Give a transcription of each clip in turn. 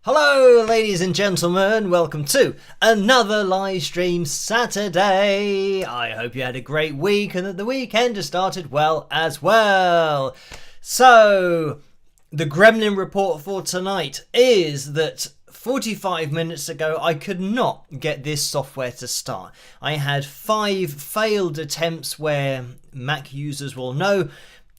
Hello ladies and gentlemen, welcome to another live stream Saturday. I hope you had a great week and that the weekend has started well as well. So, the Gremlin report for tonight is that 45 minutes ago I could not get this software to start. I had 5 failed attempts where Mac users will know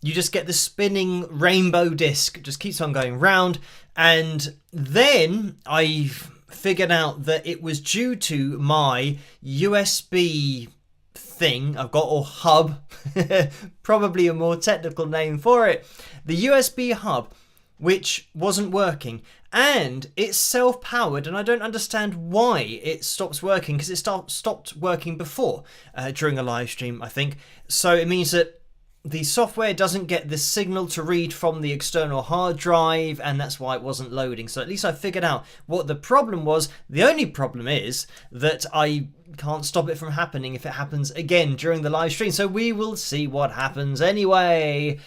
you just get the spinning rainbow disc, just keeps on going round. And then I figured out that it was due to my USB thing I've got, or hub, probably a more technical name for it. The USB hub, which wasn't working. And it's self-powered, and I don't understand why it stops working, because it stopped working before, during a live stream, I think. So it means that the software doesn't get the signal to read from the external hard drive, and that's why it wasn't loading. So at least I figured out what the problem was. The only problem is that I can't stop it from happening if it happens again during the live stream. So we will see what happens anyway.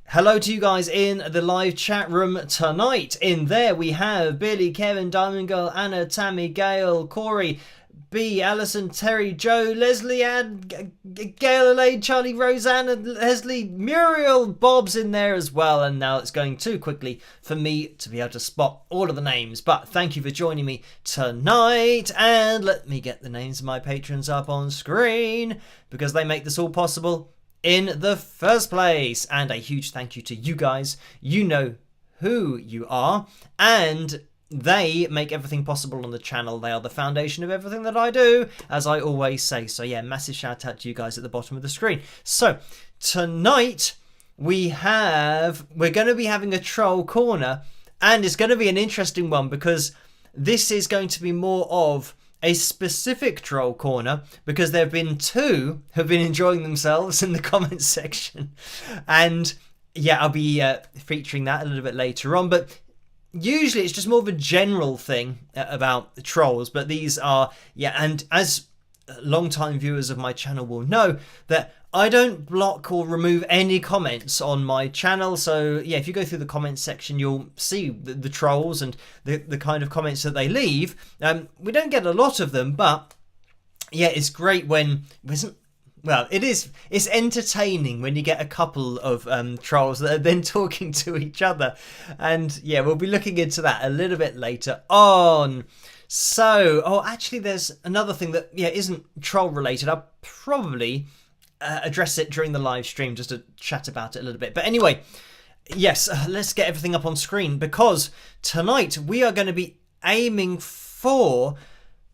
Hello to you guys in the live chat room tonight. In there we have Billy, Kevin, Diamond Girl, Anna, Tammy, Gail, Corey, B, Alison, Terry, Joe, Leslie, Ann, Gail, Elaine, Charlie, Roseanne, Leslie, Muriel, Bob's in there as well. And now it's going too quickly for me to be able to spot all of the names. But thank you for joining me tonight. And let me get the names of my patrons up on screen, because they make this all possible in the first place. And a huge thank you to you guys. You know who you are. And they make everything possible on the channel. They are the foundation of everything that I do, as I always say. So yeah, massive shout out to you guys at the bottom of the screen. So tonight we're going to be having a troll corner, and it's going to be an interesting one because this is going to be more of a specific troll corner, because there have been two who've been enjoying themselves in the comments section, and yeah, I'll be featuring that a little bit later on. But usually it's just more of a general thing about trolls, but these are, yeah, and as long-time viewers of my channel will know, that I don't block or remove any comments on my channel. So yeah, if you go through the comments section, you'll see the trolls and the kind of comments that they leave. We don't get a lot of them, but yeah, it's great when well, it's entertaining when you get a couple of trolls that are then talking to each other. And yeah, we'll be looking into that a little bit later on. So, actually there's another thing that, yeah, isn't troll related. I'll probably address it during the live stream just to chat about it a little bit. But anyway, yes, let's get everything up on screen, because tonight we are going to be aiming for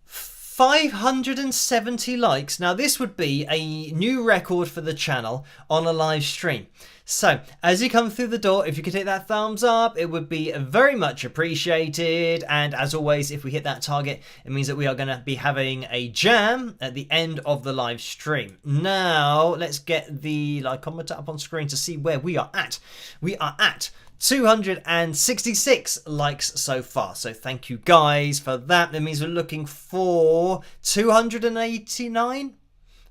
570 likes. Now this would be a new record for the channel on a live stream. So as you come through the door, if you could hit that thumbs up, it would be very much appreciated. And as always, if we hit that target, it means that we are going to be having a jam at the end of the live stream. Now let's get the likeometer up on screen to see where we are at. We are at 266 likes so far, so thank you guys for that. That means we're looking for 289.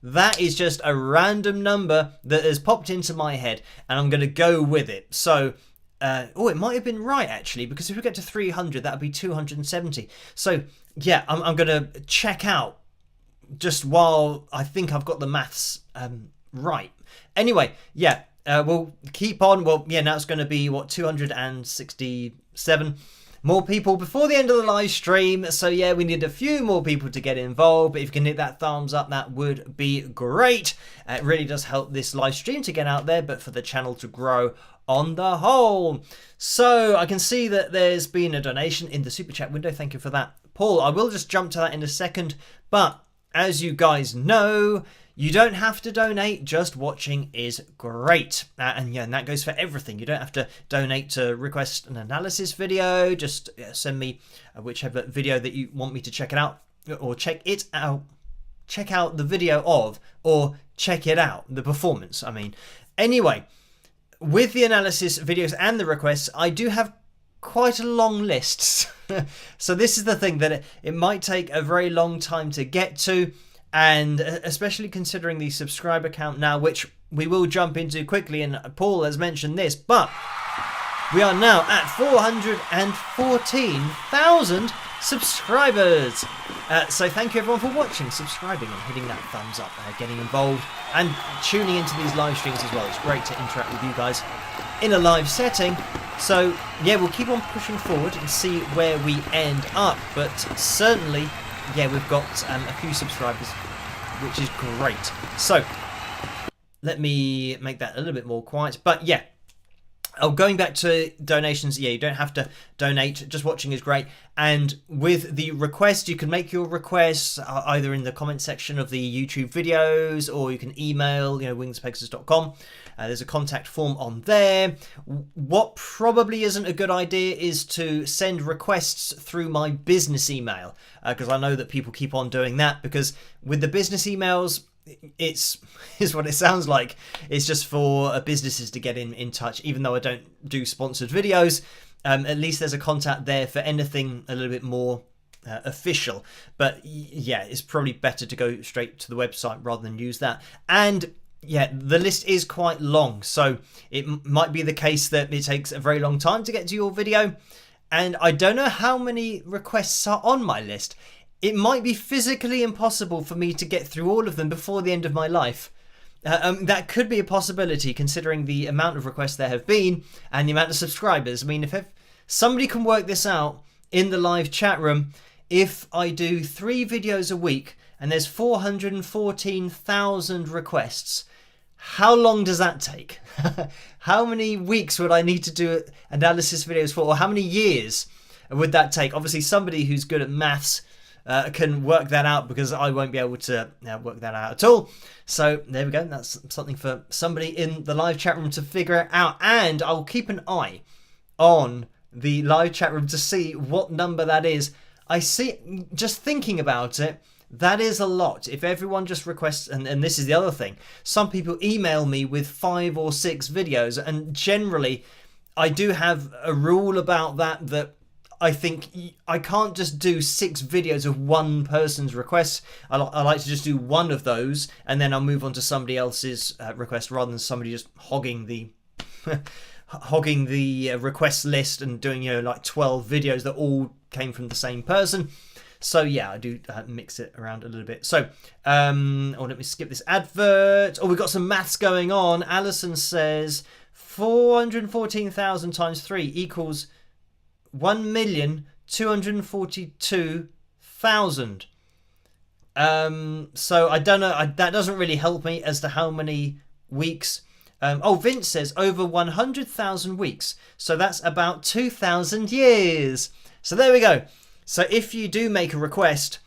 That is just a random number that has popped into my head, and I'm going to go with it. So it might have been right actually, because if we get to 300, that would be 270. So yeah, I'm going to check out just while I think I've got the maths right. Anyway, yeah. We'll keep on. Well, yeah, now it's going to be, what, 267 more people before the end of the live stream. So, yeah, we need a few more people to get involved. But if you can hit that thumbs up, that would be great. It really does help this live stream to get out there, but for the channel to grow on the whole. So, I can see that there's been a donation in the super chat window. Thank you for that, Paul. I will just jump to that in a second. But as you guys know, you don't have to donate, just watching is great. And yeah, and that goes for everything. You don't have to donate to request an analysis video. Just send me whichever video that you want me to check it out, or check it out. Check out the video of, or check it out, the performance, I mean. Anyway, with the analysis videos and the requests, I do have quite a long list. So this is the thing, that it might take a very long time to get to. And especially considering the subscriber count now, which we will jump into quickly, and Paul has mentioned this, but we are now at 414,000 subscribers. So thank you everyone for watching, subscribing and hitting that thumbs up, getting involved and tuning into these live streams as well. It's great to interact with you guys in a live setting. So yeah, we'll keep on pushing forward and see where we end up, but certainly, yeah, we've got a few subscribers, which is great. So let me make that a little bit more quiet. But yeah, going back to donations, yeah, you don't have to donate. Just watching is great. And with the request, you can make your requests either in the comment section of the YouTube videos, or you can email, wingspegasus.com. There's a contact form on there. What probably isn't a good idea is to send requests through my business email, because I know that people keep on doing that, because with the business emails, it's what it sounds like. It's just for businesses to get in touch, even though I don't do sponsored videos. At least there's a contact there for anything a little bit more official. But yeah, it's probably better to go straight to the website rather than use that. And yeah, the list is quite long, so it might be the case that it takes a very long time to get to your video. And I don't know how many requests are on my list. It might be physically impossible for me to get through all of them before the end of my life. That could be a possibility, considering the amount of requests there have been and the amount of subscribers. I mean, if somebody can work this out in the live chat room, if I do 3 videos a week and there's 414,000 requests, how long does that take? How many weeks would I need to do analysis videos for, or how many years? would that take? Obviously, somebody who's good at maths can work that out, because I won't be able to work that out at all. So there we go. That's something for somebody in the live chat room to figure out. And I'll keep an eye on the live chat room to see what number that is. I see, just thinking about it, that is a lot. If everyone just requests, and this is the other thing, some people email me with 5 or 6 videos, and generally I do have a rule about that I think I can't just do 6 videos of one person's requests. I like to just do one of those, and then I'll move on to somebody else's request, rather than somebody just hogging the request list and doing, like 12 videos that all came from the same person. So yeah, I do mix it around a little bit. So let me skip this advert. We've got some maths going on. Alison says 414,000 times 3 equals 1,242,000. So I don't know. That doesn't really help me as to how many weeks. Vince says over 100,000 weeks. So that's about 2,000 years. So there we go. So if you do make a request,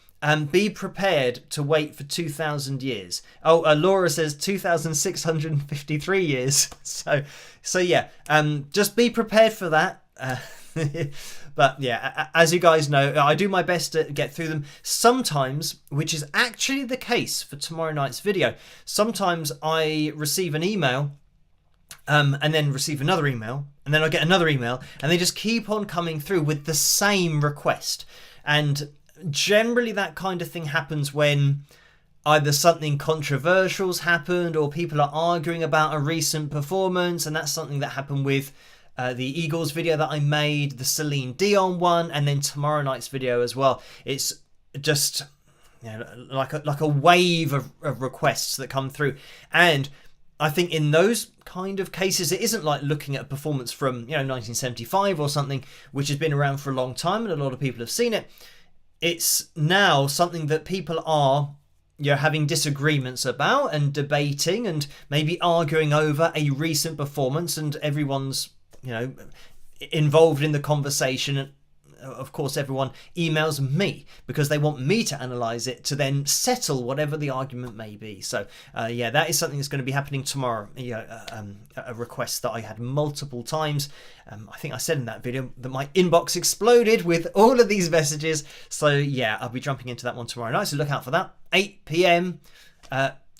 be prepared to wait for 2,000 years. Laura says 2,653 years. So yeah, just be prepared for that. But yeah, as you guys know, I do my best to get through them. Sometimes, which is actually the case for tomorrow night's video, sometimes I receive an email and then receive another email, and then I get another email, and they just keep on coming through with the same request. And generally that kind of thing happens when either something controversial's happened, or people are arguing about a recent performance, and that's something that happened with the Eagles video that I made, the Celine Dion one, and then tomorrow night's video as well. It's just like a wave of requests that come through, and I think in those kind of cases, it isn't like looking at a performance from 1975 or something, which has been around for a long time and a lot of people have seen it. It's now something that people are having disagreements about and debating and maybe arguing over a recent performance, and everyone's involved in the conversation. And of course everyone emails me because they want me to analyze it to then settle whatever the argument may be. So that is something that's going to be happening tomorrow. A request that I had multiple times. I think I said in that video that my inbox exploded with all of these messages. So yeah, I'll be jumping into that one tomorrow night, so look out for that. 8 p.m.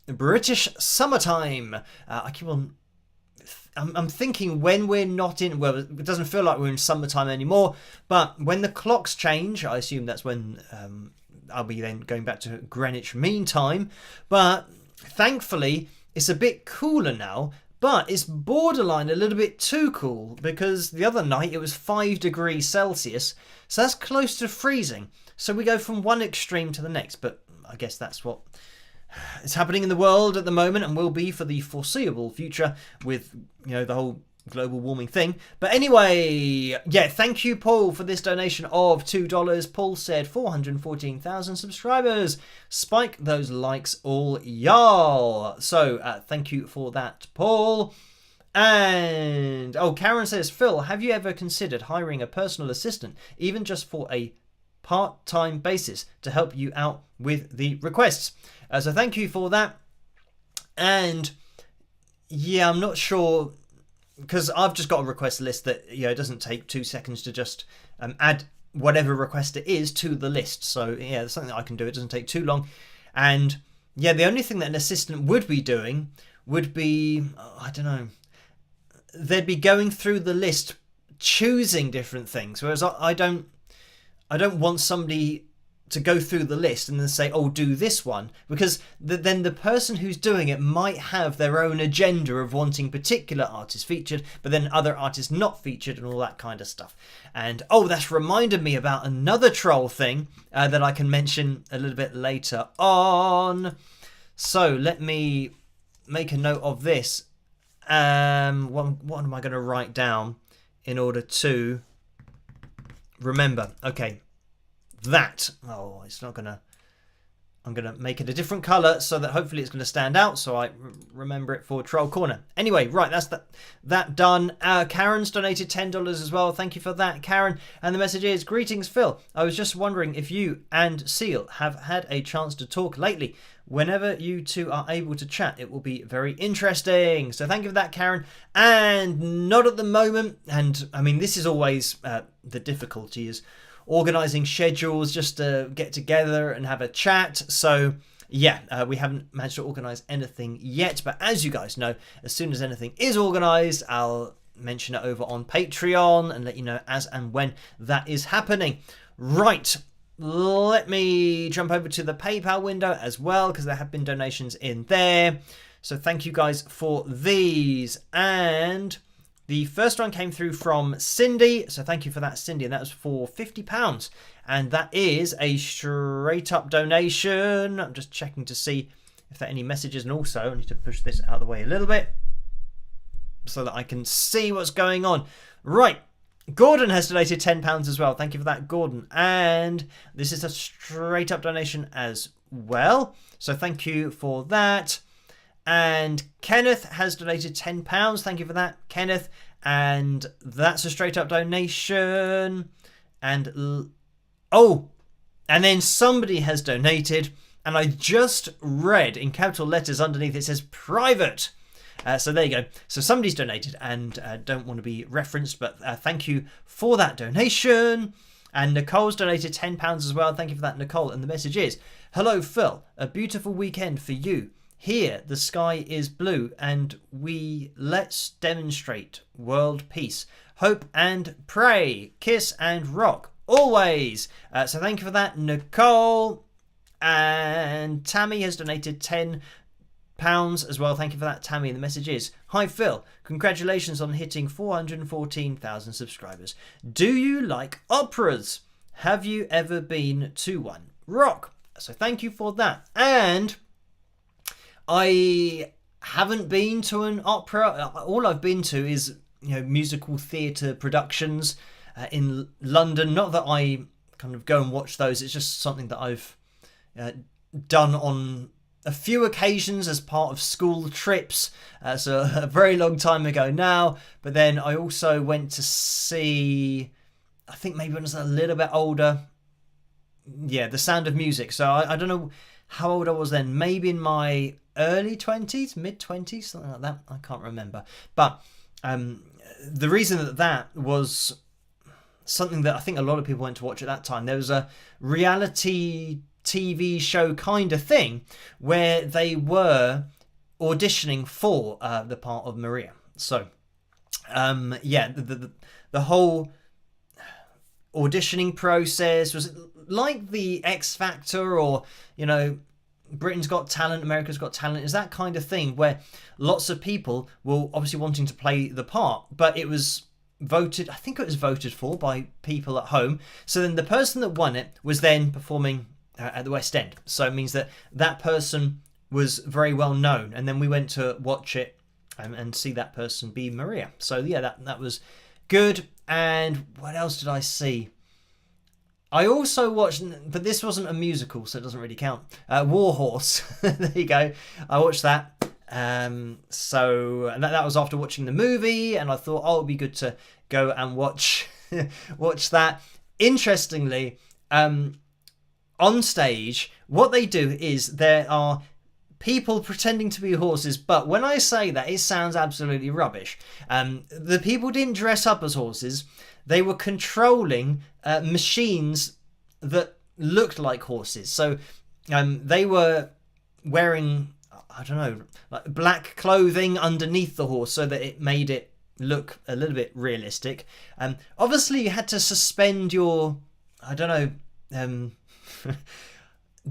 British summertime. I'm thinking when we're not in, well, it doesn't feel like we're in summertime anymore, but when the clocks change, I assume that's when I'll be then going back to Greenwich Mean Time. But thankfully, it's a bit cooler now, but it's borderline a little bit too cool, because the other night it was 5 degrees Celsius, so that's close to freezing. So we go from one extreme to the next, but I guess that's what it's happening in the world at the moment, and will be for the foreseeable future with the whole global warming thing. But anyway, yeah, thank you, Paul, for this donation of $2. Paul said 414,000 subscribers. Spike those likes, all y'all. So thank you for that, Paul. And Karen says, Phil, have you ever considered hiring a personal assistant, even just for a part-time basis, to help you out with the requests? So thank you for that. And yeah, I'm not sure, because I've just got a request list that it doesn't take 2 seconds to just add whatever request it is to the list. So yeah, there's something that I can do. It doesn't take too long. And yeah, the only thing that an assistant would be doing would be, I don't know, they'd be going through the list, choosing different things, whereas I don't want somebody to go through the list and then say, do this one, because then the person who's doing it might have their own agenda of wanting particular artists featured, but then other artists not featured and all that kind of stuff. And that's reminded me about another troll thing that I can mention a little bit later on. So let me make a note of this. What am I going to write down in order to remember? Okay. That. It's not going to I'm going to make it a different colour so that hopefully it's going to stand out, so I remember it for Troll Corner. Anyway, right, that's that done. Karen's donated $10 as well. Thank you for that, Karen. And the message is, greetings, Phil. I was just wondering if you and Seal have had a chance to talk lately. Whenever you two are able to chat, it will be very interesting. So thank you for that, Karen. And not at the moment. And, I mean, this is always the difficulty is organising schedules just to get together and have a chat. So yeah, we haven't managed to organise anything yet, but as you guys know, as soon as anything is organised, I'll mention it over on Patreon and let you know as and when that is happening. Right, let me jump over to the PayPal window as well, because there have been donations in there, so thank you guys for these. And the first one came through from Cindy, so thank you for that, Cindy, and that was for £50. And that is a straight up donation. I'm just checking to see if there are any messages, and also I need to push this out of the way a little bit so that I can see what's going on. Right, Gordon has donated £10 as well. Thank you for that, Gordon. And this is a straight up donation as well, so thank you for that. And Kenneth has donated £10. Thank you for that, Kenneth. And that's a straight up donation. And and then somebody has donated, and I just read in capital letters underneath it says private. So there you go. So somebody's donated and don't want to be referenced, but thank you for that donation. And Nicole's donated £10 as well. Thank you for that, Nicole. And the message is, hello, Phil. A beautiful weekend for you. Here, the sky is blue, and let's demonstrate world peace. Hope and pray. Kiss and rock. Always. So thank you for that, Nicole. And Tammy has donated £10 as well. Thank you for that, Tammy. And the message is, hi, Phil. Congratulations on hitting 414,000 subscribers. Do you like operas? Have you ever been to one? Rock. So thank you for that. And I haven't been to an opera. All I've been to is, musical theatre productions in London. Not that I kind of go and watch those. It's just something that I've done on a few occasions as part of school trips. So a very long time ago now. But then I also went to see, I think maybe when I was a little bit older, The Sound of Music. So I don't know how old I was then. Maybe in my early 20s, mid 20s, something like that. I can't remember. But the reason that was something that I think a lot of people went to watch at that time. There was a reality TV show kind of thing where they were auditioning for the part of Maria. So the whole auditioning process was like the X Factor, or Britain's Got Talent, America's Got Talent. Is that kind of thing where lots of people were obviously wanting to play the part, but it was voted for by people at home. So then the person that won it was then performing at the West End. So it means that person was very well known, and then we went to watch it and see that person be Maria. So yeah, that was good. And what else did I see? I also watched, but this wasn't a musical, so it doesn't really count. War Horse. There you go. I watched that. So and that was after watching the movie, and I thought, it'd be good to go and watch that. Interestingly, on stage, what they do is there are people pretending to be horses, but when I say that, it sounds absolutely rubbish. The people didn't dress up as horses. They were controlling machines that looked like horses. So they were wearing, I don't know, like black clothing underneath the horse so that it made it look a little bit realistic. Obviously, you had to suspend your, I don't know,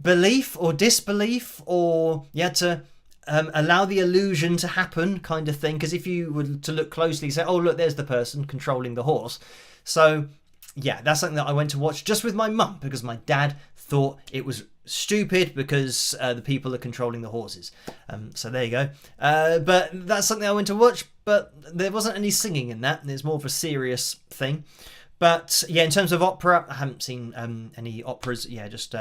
belief or disbelief, or you had to allow the illusion to happen, kind of thing, because if you were to look closely, say, oh look, there's the person controlling the horse. So yeah, that's something that I went to watch just with my mum, because my dad thought it was stupid because the people are controlling the horses. So there you go. But that's something I went to watch, but there wasn't any singing in that. It's more of a serious thing. But yeah, in terms of opera, I haven't seen any operas. Yeah, just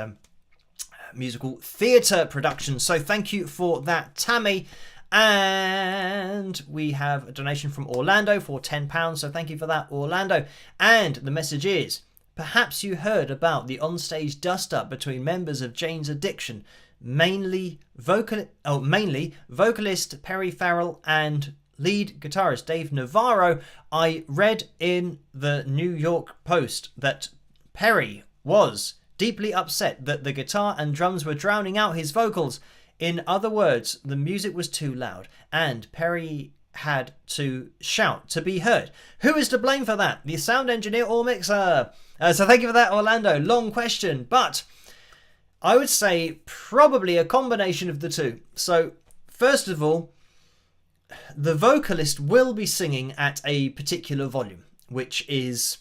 musical theatre production. So thank you for that, Tammy. And we have a donation from Orlando for £10. So thank you for that, Orlando. And the message is, perhaps you heard about the onstage dust-up between members of Jane's Addiction, mainly vocalist Perry Farrell and lead guitarist Dave Navarro. I read in the New York Post that Perry was deeply upset that the guitar and drums were drowning out his vocals. In other words, the music was too loud, and Perry had to shout to be heard. Who is to blame for that? The sound engineer or mixer? So thank you for that, Orlando. Long question, but I would say probably a combination of the two. So first of all, the vocalist will be singing at a particular volume, which is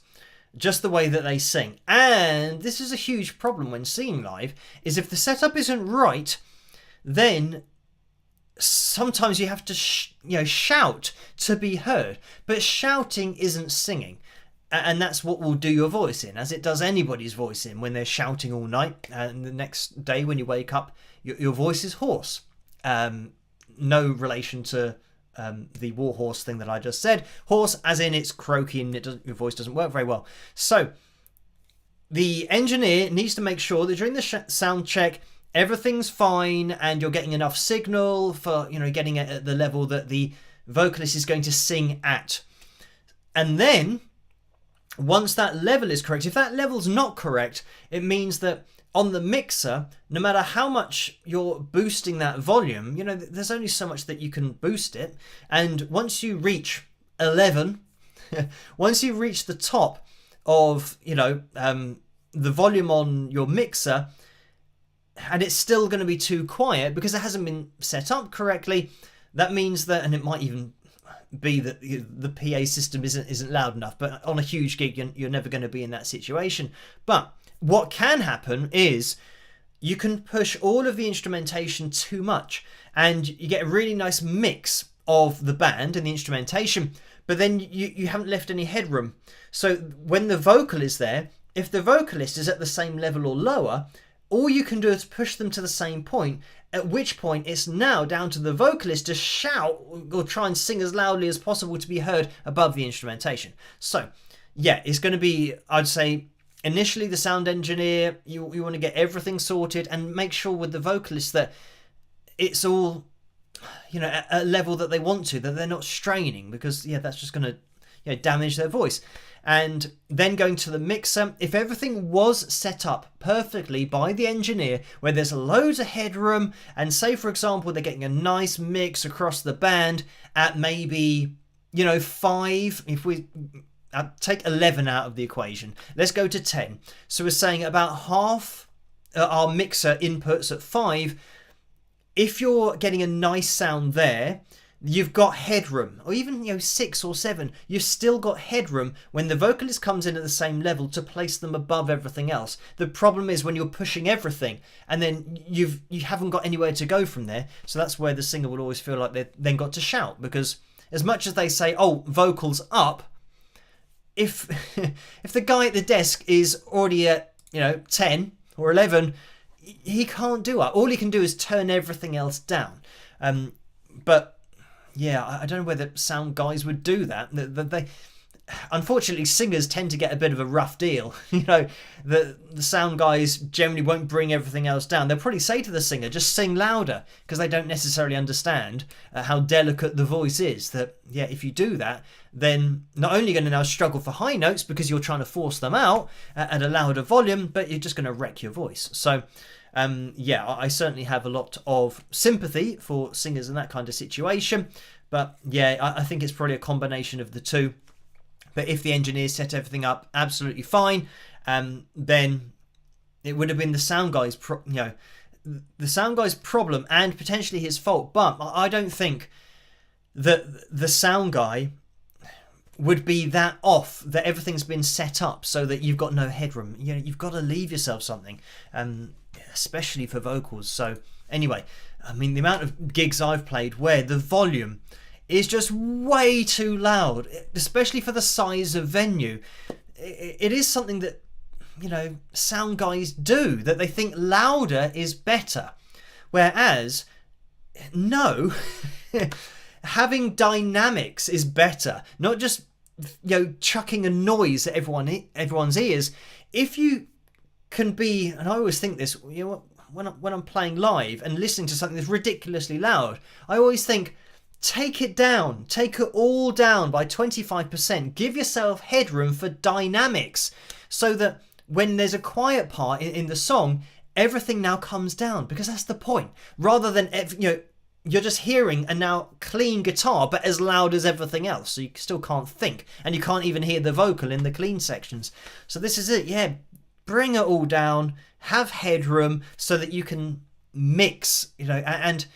just the way that they sing. And this is a huge problem when singing live, is if the setup isn't right, then sometimes you have to shout to be heard. But shouting isn't singing. And that's what will do your voice in, as it does anybody's voice in when they're shouting all night. And the next day when you wake up, your voice is hoarse. No relation to the warhorse thing that I just said. Hoarse as in it's croaky and your voice doesn't work very well. So the engineer needs to make sure that during the sound check, everything's fine and you're getting enough signal for, getting it at the level that the vocalist is going to sing at. And then once that level is correct, if that level's not correct, it means that on the mixer, no matter how much you're boosting that volume, there's only so much that you can boost it. And once you reach 11, once you reach the top of, the volume on your mixer, and it's still going to be too quiet because it hasn't been set up correctly, that means that, and it might even be that the PA system isn't loud enough, but on a huge gig you're never going to be in that situation. But what can happen is you can push all of the instrumentation too much and you get a really nice mix of the band and the instrumentation, but then you haven't left any headroom. So when the vocal is there, if the vocalist is at the same level or lower, all you can do is push them to the same point, at which point it's now down to the vocalist to shout or try and sing as loudly as possible to be heard above the instrumentation. So, yeah, it's going to be, I'd say, initially the sound engineer, you want to get everything sorted and make sure with the vocalist that it's all, at a level that they want to, that they're not straining, because, that's just going to damage their voice. And then going to the mixer, if everything was set up perfectly by the engineer, where there's loads of headroom, and say, for example, they're getting a nice mix across the band at maybe, 5, if we take 11 out of the equation, let's go to 10. So we're saying about half our mixer inputs at 5. If you're getting a nice sound there, you've got headroom, or even 6 or 7, you've still got headroom when the vocalist comes in at the same level to place them above everything else. The problem is when you're pushing everything and then you haven't got anywhere to go from there. So that's where the singer will always feel like they've then got to shout, because as much as they say, oh, vocals up, if the guy at the desk is already at 10 or 11, he can't do it. All he can do is turn everything else down. But yeah, I don't know whether sound guys would do that. They unfortunately, singers tend to get a bit of a rough deal. The sound guys generally won't bring everything else down. They'll probably say to the singer, just sing louder, because they don't necessarily understand how delicate the voice is. That, if you do that, then not only going to now struggle for high notes because you're trying to force them out at a louder volume, but you're just going to wreck your voice. So I certainly have a lot of sympathy for singers in that kind of situation. But I think it's probably a combination of the two. But if the engineers set everything up absolutely fine, then it would have been the sound guy's problem and potentially his fault. But I don't think that the sound guy would be that off, that everything's been set up so that you've got no headroom. You've got to leave yourself something, especially for vocals. So anyway, I mean, the amount of gigs I've played where the volume is just way too loud, especially for the size of venue. It is something that sound guys do, that they think louder is better. Whereas, no, having dynamics is better. Not just, chucking a noise at everyone's ears. If you can be, and I always think this, when I'm playing live and listening to something that's ridiculously loud, I always think, take it down. Take it all down by 25%. Give yourself headroom for dynamics so that when there's a quiet part in the song, everything now comes down, because that's the point. Rather than, you're just hearing a now clean guitar, but as loud as everything else. So you still can't think, and you can't even hear the vocal in the clean sections. So this is it. Yeah, bring it all down, have headroom so that you can mix, and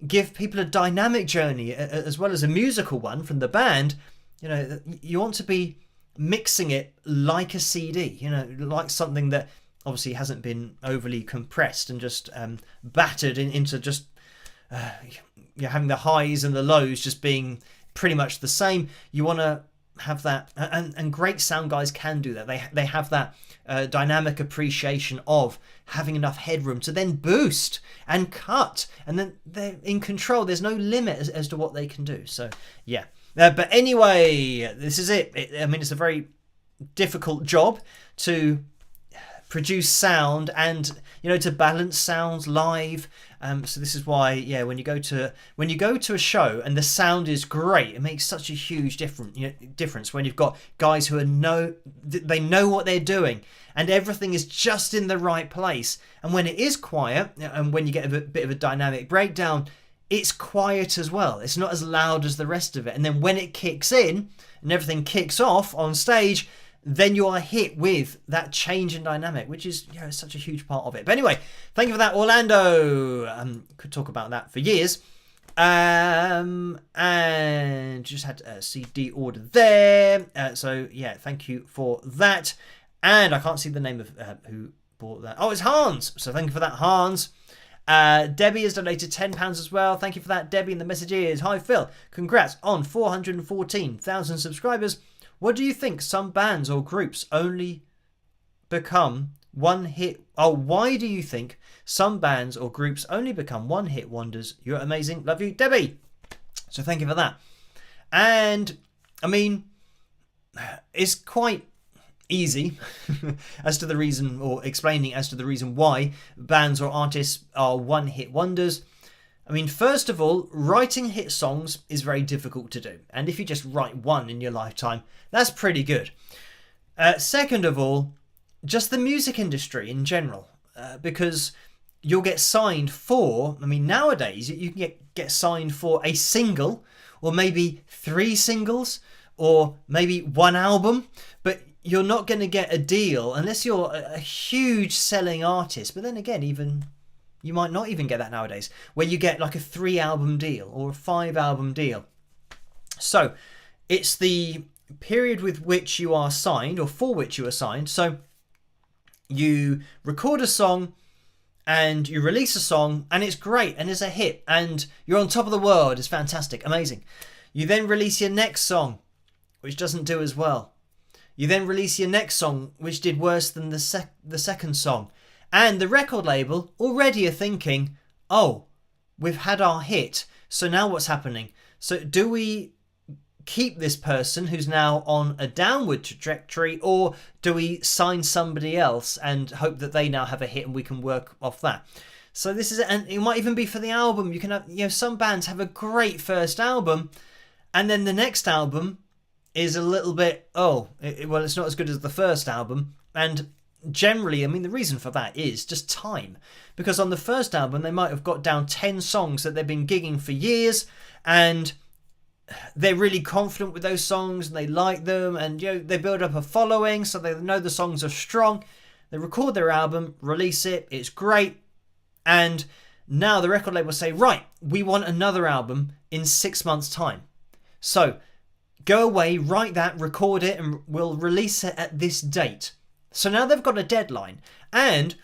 give people a dynamic journey as well as a musical one from the band. You want to be mixing it like a CD, like something that obviously hasn't been overly compressed and just battered into just having the highs and the lows just being pretty much the same. You want to have that, and great sound guys can do that. They have that dynamic appreciation of having enough headroom to then boost and cut, and then they're in control. There's no limit as to what they can do. So yeah. But anyway, this is it. It's a very difficult job to produce sound and to balance sounds live. So this is why, when you go to a show and the sound is great, it makes such a huge difference when you've got guys who they know what they're doing and everything is just in the right place. And when it is quiet, and when you get a bit of a dynamic breakdown, it's quiet as well. It's not as loud as the rest of it. And then when it kicks in and everything kicks off on stage, then you are hit with that change in dynamic, which is such a huge part of it. But anyway, thank you for that, Orlando. Could talk about that for years. And just had a CD order there. So yeah, thank you for that. And I can't see the name of who bought that. Oh, it's Hans. So thank you for that, Hans. Debbie has donated £10 as well. Thank you for that, Debbie. And the message is, hi Phil, congrats on 414,000 subscribers. What do you think some bands or groups only become one hit? Oh, why do you think some bands or groups only become one hit wonders? You're amazing. Love you, Debbie. So thank you for that. And it's quite easy as to the reason, or explaining as to the reason why bands or artists are one hit wonders. First of all, writing hit songs is very difficult to do. And if you just write one in your lifetime, that's pretty good. Second of all, just the music industry in general. Because you'll get signed for, nowadays you can get signed for a single, or maybe 3 singles, or maybe 1 album. But you're not going to get a deal unless you're a huge selling artist. But then again, you might not even get that nowadays, where you get like a 3-album deal or a 5-album deal. So it's the period with which you are signed, or for which you are signed. So you record a song and you release a song and it's great and it's a hit and you're on top of the world. It's fantastic, amazing. You then release your next song, which doesn't do as well. You then release your next song, which did worse than the second song. And the record label already are thinking, oh, we've had our hit, so now what's happening? So do we keep this person who's now on a downward trajectory, or do we sign somebody else and hope that they now have a hit and we can work off that? So this is, and it might even be for the album. You can have, some bands have a great first album, and then the next album is a little bit, it's not as good as the first album. And generally, the reason for that is just time. Because on the first album, they might have got down 10 songs that they've been gigging for years, and they're really confident with those songs, and they like them, and they build up a following, so they know the songs are strong. They record their album, release it, it's great, and now the record label say, right, we want another album in 6 months' time. So go away, write that, record it, and we'll release it at this date. So now they've got a deadline, and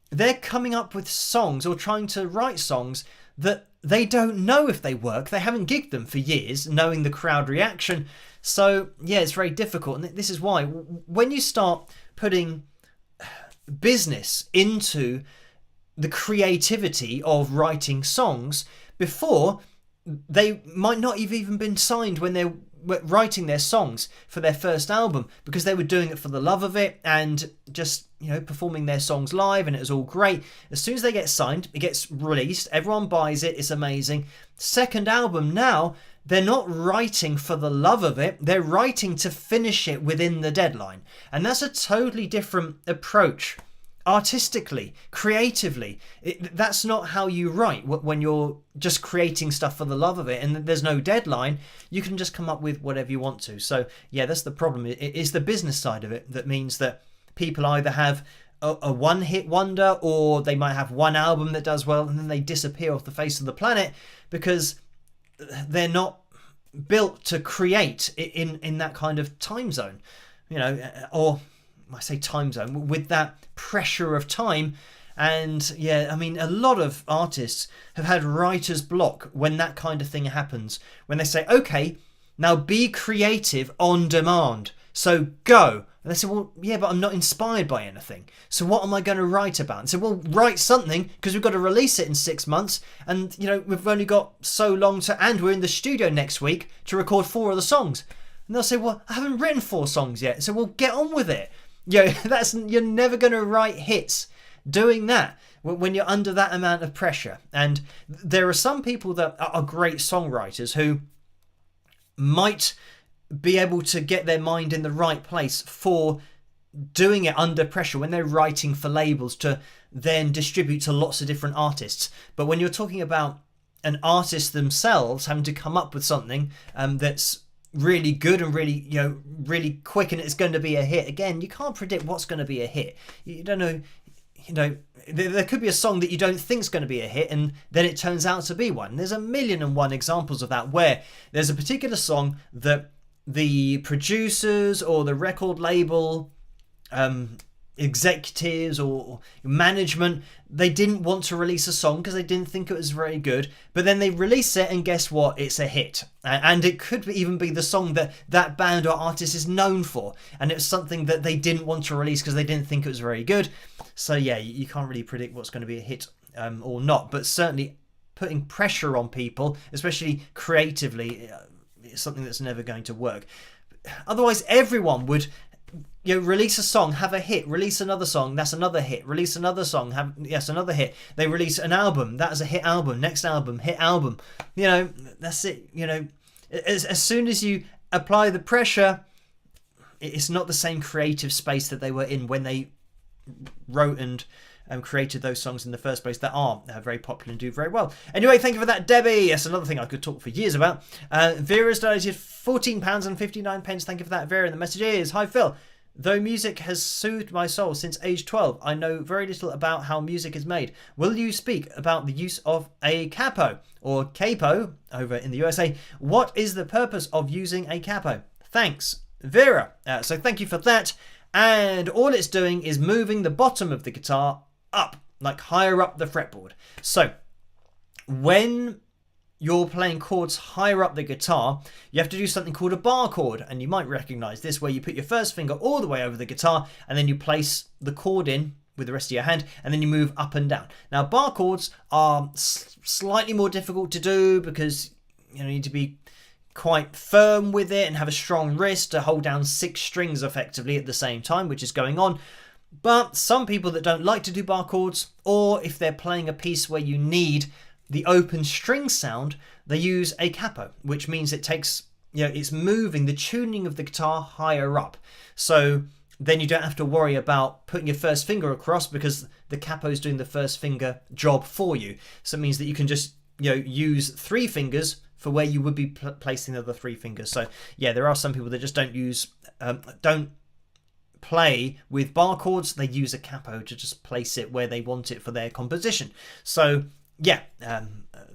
they're coming up with songs, or trying to write songs that they don't know if they work. They haven't gigged them for years, knowing the crowd reaction. So yeah, it's very difficult. And this is why when you start putting business into the creativity of writing songs before they might not have even been signed when they're writing their songs for their first album, because they were doing it for the love of it and just, performing their songs live, and it was all great. As soon as they get signed, it gets released, everyone buys it, it's amazing. Second album, now they're not writing for the love of it, they're writing to finish it within the deadline. And that's a totally different approach. Artistically, creatively, that's not how you write. When you're just creating stuff for the love of it and there's no deadline, you can just come up with whatever you want to. So yeah, that's the problem. It's the business side of it that means that people either have a one-hit wonder, or they might have one album that does well and then they disappear off the face of the planet because they're not built to create in that kind of time zone, or I say time zone, with that pressure of time. And yeah, I mean, a lot of artists have had writer's block when that kind of thing happens, when they say, okay, now be creative on demand, so go. And they say, well, yeah, but I'm not inspired by anything, so what am I going to write about? And say, well, write something, because we've got to release it in 6 months, and we've only got so long and we're in the studio next week to record 4 of the songs. And they'll say, well, I haven't written 4 songs yet. So well, get on with it. You're never going to write hits doing that when you're under that amount of pressure. And there are some people that are great songwriters who might be able to get their mind in the right place for doing it under pressure when they're writing for labels to then distribute to lots of different artists. But when you're talking about an artist themselves having to come up with something that's really good and really, really quick, and it's going to be a hit, again, you can't predict what's going to be a hit. You don't know, there could be a song that you don't think is going to be a hit, and then it turns out to be one. There's 1,000,001 examples of that, where there's a particular song that the producers or the record label executives or management, they didn't want to release a song because they didn't think it was very good, but then they release it and guess what, it's a hit. And it could even be the song that that band or artist is known for, and it's something that they didn't want to release because they didn't think it was very good. So yeah, you can't really predict what's going to be a hit or not, but certainly putting pressure on people, especially creatively, is something that's never going to work. Otherwise, everyone would release a song, have a hit, release another song, that's another hit, release another song, another hit. They release an album, that is a hit album, next album, hit album. That's it. As soon as you apply the pressure, it's not the same creative space that they were in when they wrote and created those songs in the first place that are very popular and do very well. Anyway, thank you for that, Debbie. That's another thing I could talk for years about. Vera's donated £14.59. Thank you for that, Vera. And the message is, hi Phil, though music has soothed my soul since age 12, I know very little about how music is made. Will you speak about the use of a capo or capo over in the USA? What is the purpose of using a capo? Thanks, Vera. So thank you for that. And all it's doing is moving the bottom of the guitar up, like higher up the fretboard. So when you're playing chords higher up the guitar, you have to do something called a bar chord, and you might recognize this, where you put your first finger all the way over the guitar and then you place the chord in with the rest of your hand, and then you move up and down. Now bar chords are slightly more difficult to do because you need to be quite firm with it and have a strong wrist to hold down 6 strings effectively at the same time, which is going on. But some people that don't like to do bar chords, or if they're playing a piece where you need the open string sound, they use a capo, which means it takes, it's moving the tuning of the guitar higher up. So then you don't have to worry about putting your first finger across because the capo is doing the first finger job for you. So it means that you can just, use 3 fingers for where you would be placing the other 3 fingers. So yeah, there are some people that just don't play with bar chords. They use a capo to just place it where they want it for their composition. So yeah,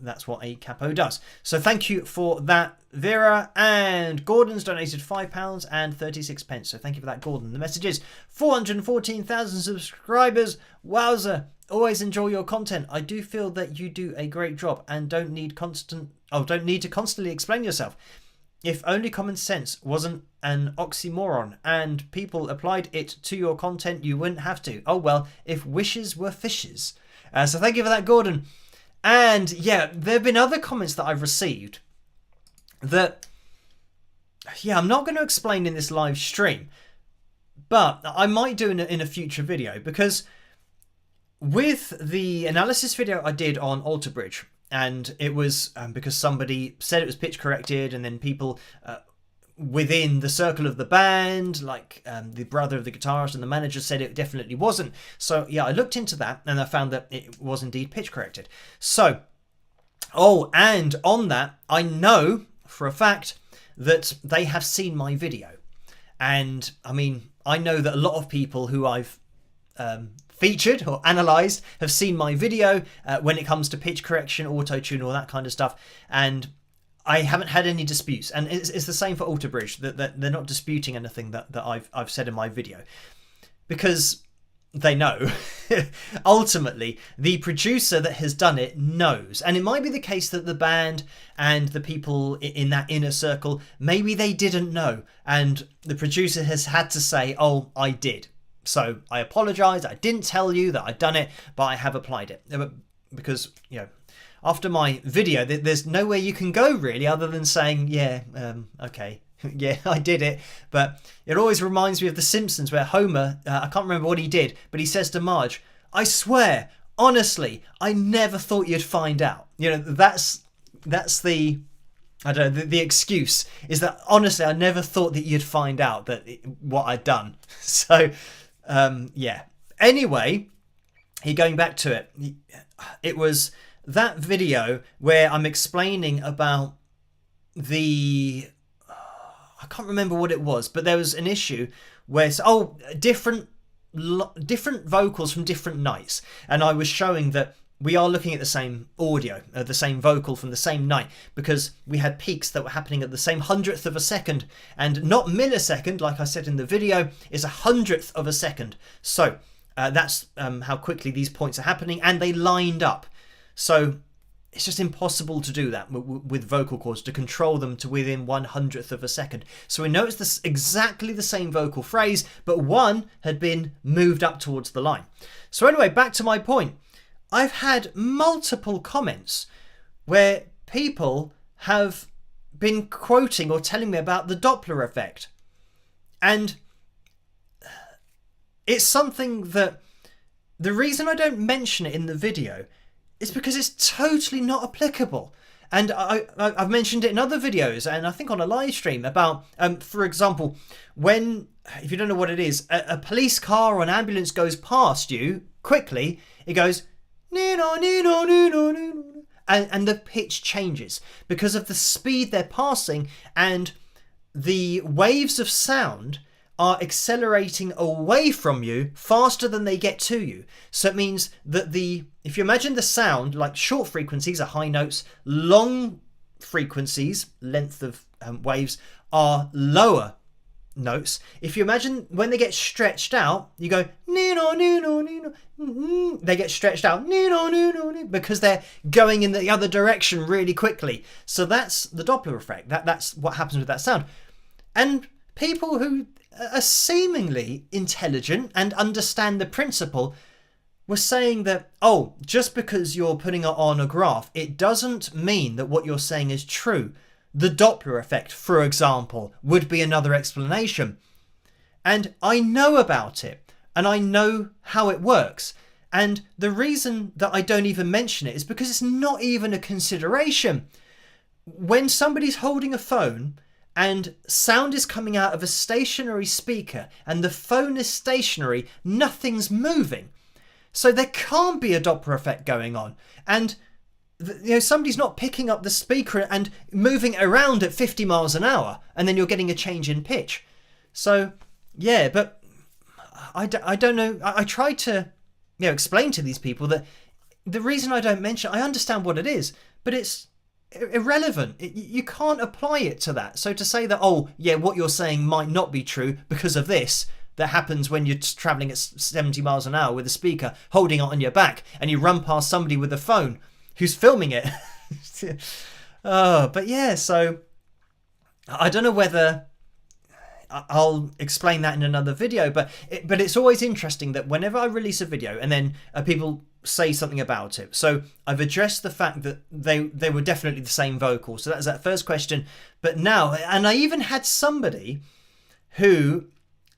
that's what a capo does. So thank you for that, Vera. And Gordon's donated £5.36. So thank you for that, Gordon. The message is 414,000 subscribers. Wowza. Always enjoy your content. I do feel that you do a great job and don't need to constantly explain yourself. if only common sense wasn't an oxymoron and people applied it to your content, you wouldn't have to. Oh well, if wishes were fishes. So thank you for that, Gordon. And yeah, there have been other comments that I've received that, yeah, I'm not going to explain in this live stream, but I might do in a future video, because with the analysis video I did on Alter Bridge, and it was because somebody said it was pitch corrected, and then people within the circle of the band, like the brother of the guitarist and the manager, said it definitely wasn't. So yeah, I looked into that and I found that it was indeed pitch corrected. So, oh, and on that, I know for a fact that they have seen my video. And I mean, I know that a lot of people who I've featured or analysed have seen my video when it comes to pitch correction, auto-tune, all that kind of stuff. And I haven't had any disputes, and it's the same for Alter Bridge, that they're not disputing anything that I've said in my video, because they know. Ultimately, the producer that has done it knows, and it might be the case that the band and the people in that inner circle, maybe they didn't know, and the producer has had to say, "Oh, I did. So I apologise. I didn't tell you that I'd done it, but I have applied it," because after my video, there's nowhere you can go really other than saying, yeah, okay, yeah, I did it. But it always reminds me of The Simpsons, where Homer, I can't remember what he did, but he says to Marge, "I swear, honestly, I never thought you'd find out." That's the, I don't know, the excuse is that, honestly, I never thought that you'd find out what I'd done. So, yeah. Anyway, going back to it, it was that video where I'm explaining about I can't remember what it was, but there was an issue where different vocals from different nights, and I was showing that we are looking at the same audio, the same vocal from the same night, because we had peaks that were happening at the same 100th of a second, and not millisecond like I said in the video, is 100th of a second. So that's how quickly these points are happening, and they lined up. So it's just impossible to do that with vocal cords, to control them to within 100th of a second. So we know it's exactly the same vocal phrase, but one had been moved up towards the line. So anyway, back to my point. I've had multiple comments where people have been quoting or telling me about the Doppler effect. And it's something that the reason I don't mention it in the video is because it's totally not applicable. And I've mentioned it in other videos, and I think on a live stream about, for example, when, if you don't know what it is, a police car or an ambulance goes past you quickly, it goes, "Nino, Nino, Nino, Nino," and the pitch changes because of the speed they're passing, and the waves of sound are accelerating away from you faster than they get to you. So it means that if you imagine the sound, like short frequencies are high notes, long frequencies, length of waves, are lower notes. If you imagine when they get stretched out, you go nino, nino, nino, they get stretched out nino, nino, nino, because they're going in the other direction really quickly. So that's the Doppler effect. That's what happens with that sound. And people who are seemingly intelligent and understand the principle were saying that, oh, just because you're putting it on a graph, it doesn't mean that what you're saying is true. The Doppler effect, for example, would be another explanation. And I know about it, and I know how it works. And the reason that I don't even mention it is because it's not even a consideration. When somebody's holding a phone and sound is coming out of a stationary speaker and the phone is stationary, nothing's moving. So there can't be a Doppler effect going on. And somebody's not picking up the speaker and moving it around at 50 miles an hour, and then you're getting a change in pitch. So, yeah, but I don't know. I try to explain to these people that the reason I don't mention, I understand what it is, but it's irrelevant. You can't apply it to that. So to say that, oh, yeah, what you're saying might not be true because of this, that happens when you're traveling at 70 miles an hour with a speaker, holding it on your back, and you run past somebody with a phone who's filming it. But yeah, so I don't know whether I'll explain that in another video, but it's always interesting that whenever I release a video and then people say something about it. So I've addressed the fact that they were definitely the same vocal. So that's that first question. But now, and I even had somebody who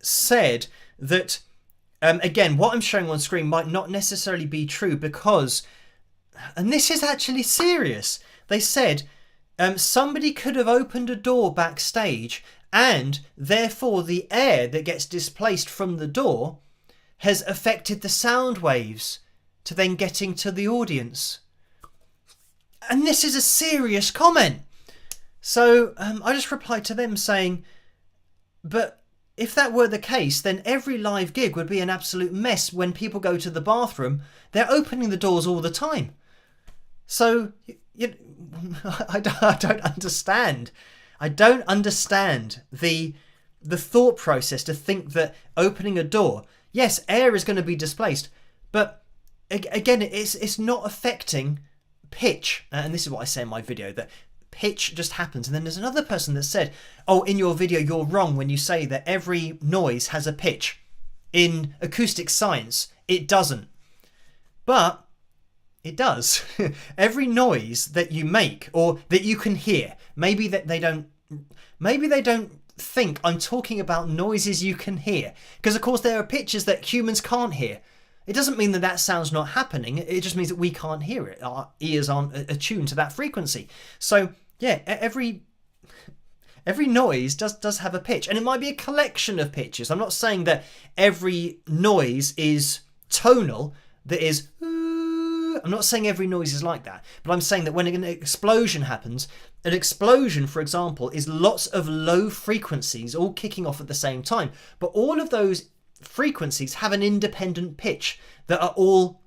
said that, again, what I'm showing on screen might not necessarily be true because, and this is actually serious, they said somebody could have opened a door backstage and therefore the air that gets displaced from the door has affected the sound waves to then getting to the audience. And this is a serious comment. So I just replied to them saying, but if that were the case, then every live gig would be an absolute mess. When people go to the bathroom, they're opening the doors all the time. So I don't understand. I don't understand the thought process to think that opening a door, yes, air is going to be displaced, but again, it's not affecting pitch. And this is what I say in my video, that pitch just happens. And then there's another person that said, oh, in your video, you're wrong when you say that every noise has a pitch. In acoustic science, it doesn't. But it does. Every noise that you make or that you can hear, maybe they don't think I'm talking about noises you can hear. Because of course there are pitches that humans can't hear. It doesn't mean that sound's not happening. It just means that we can't hear it. Our ears aren't attuned to that frequency. So yeah, every noise does have a pitch, and it might be a collection of pitches. I'm not saying that every noise is tonal, that is, I'm not saying every noise is like that, but I'm saying that when an explosion happens, an explosion, for example, is lots of low frequencies all kicking off at the same time. But all of those frequencies have an independent pitch that are all,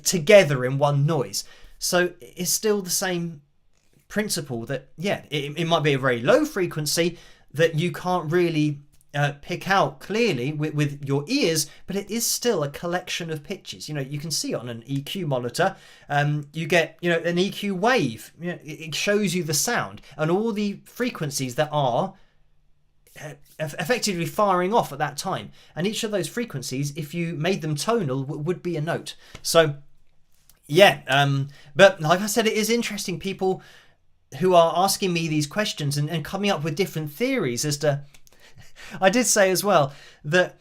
together in one noise. So it's still the same principle that, yeah, it might be a very low frequency that you can't really pick out clearly with your ears, but it is still a collection of pitches. You can see on an EQ monitor, you get an EQ wave. It shows you the sound and all the frequencies that are effectively firing off at that time, and each of those frequencies, if you made them tonal, would be a note. So yeah, but like I said, it is interesting, people who are asking me these questions and coming up with different theories as to I did say as well that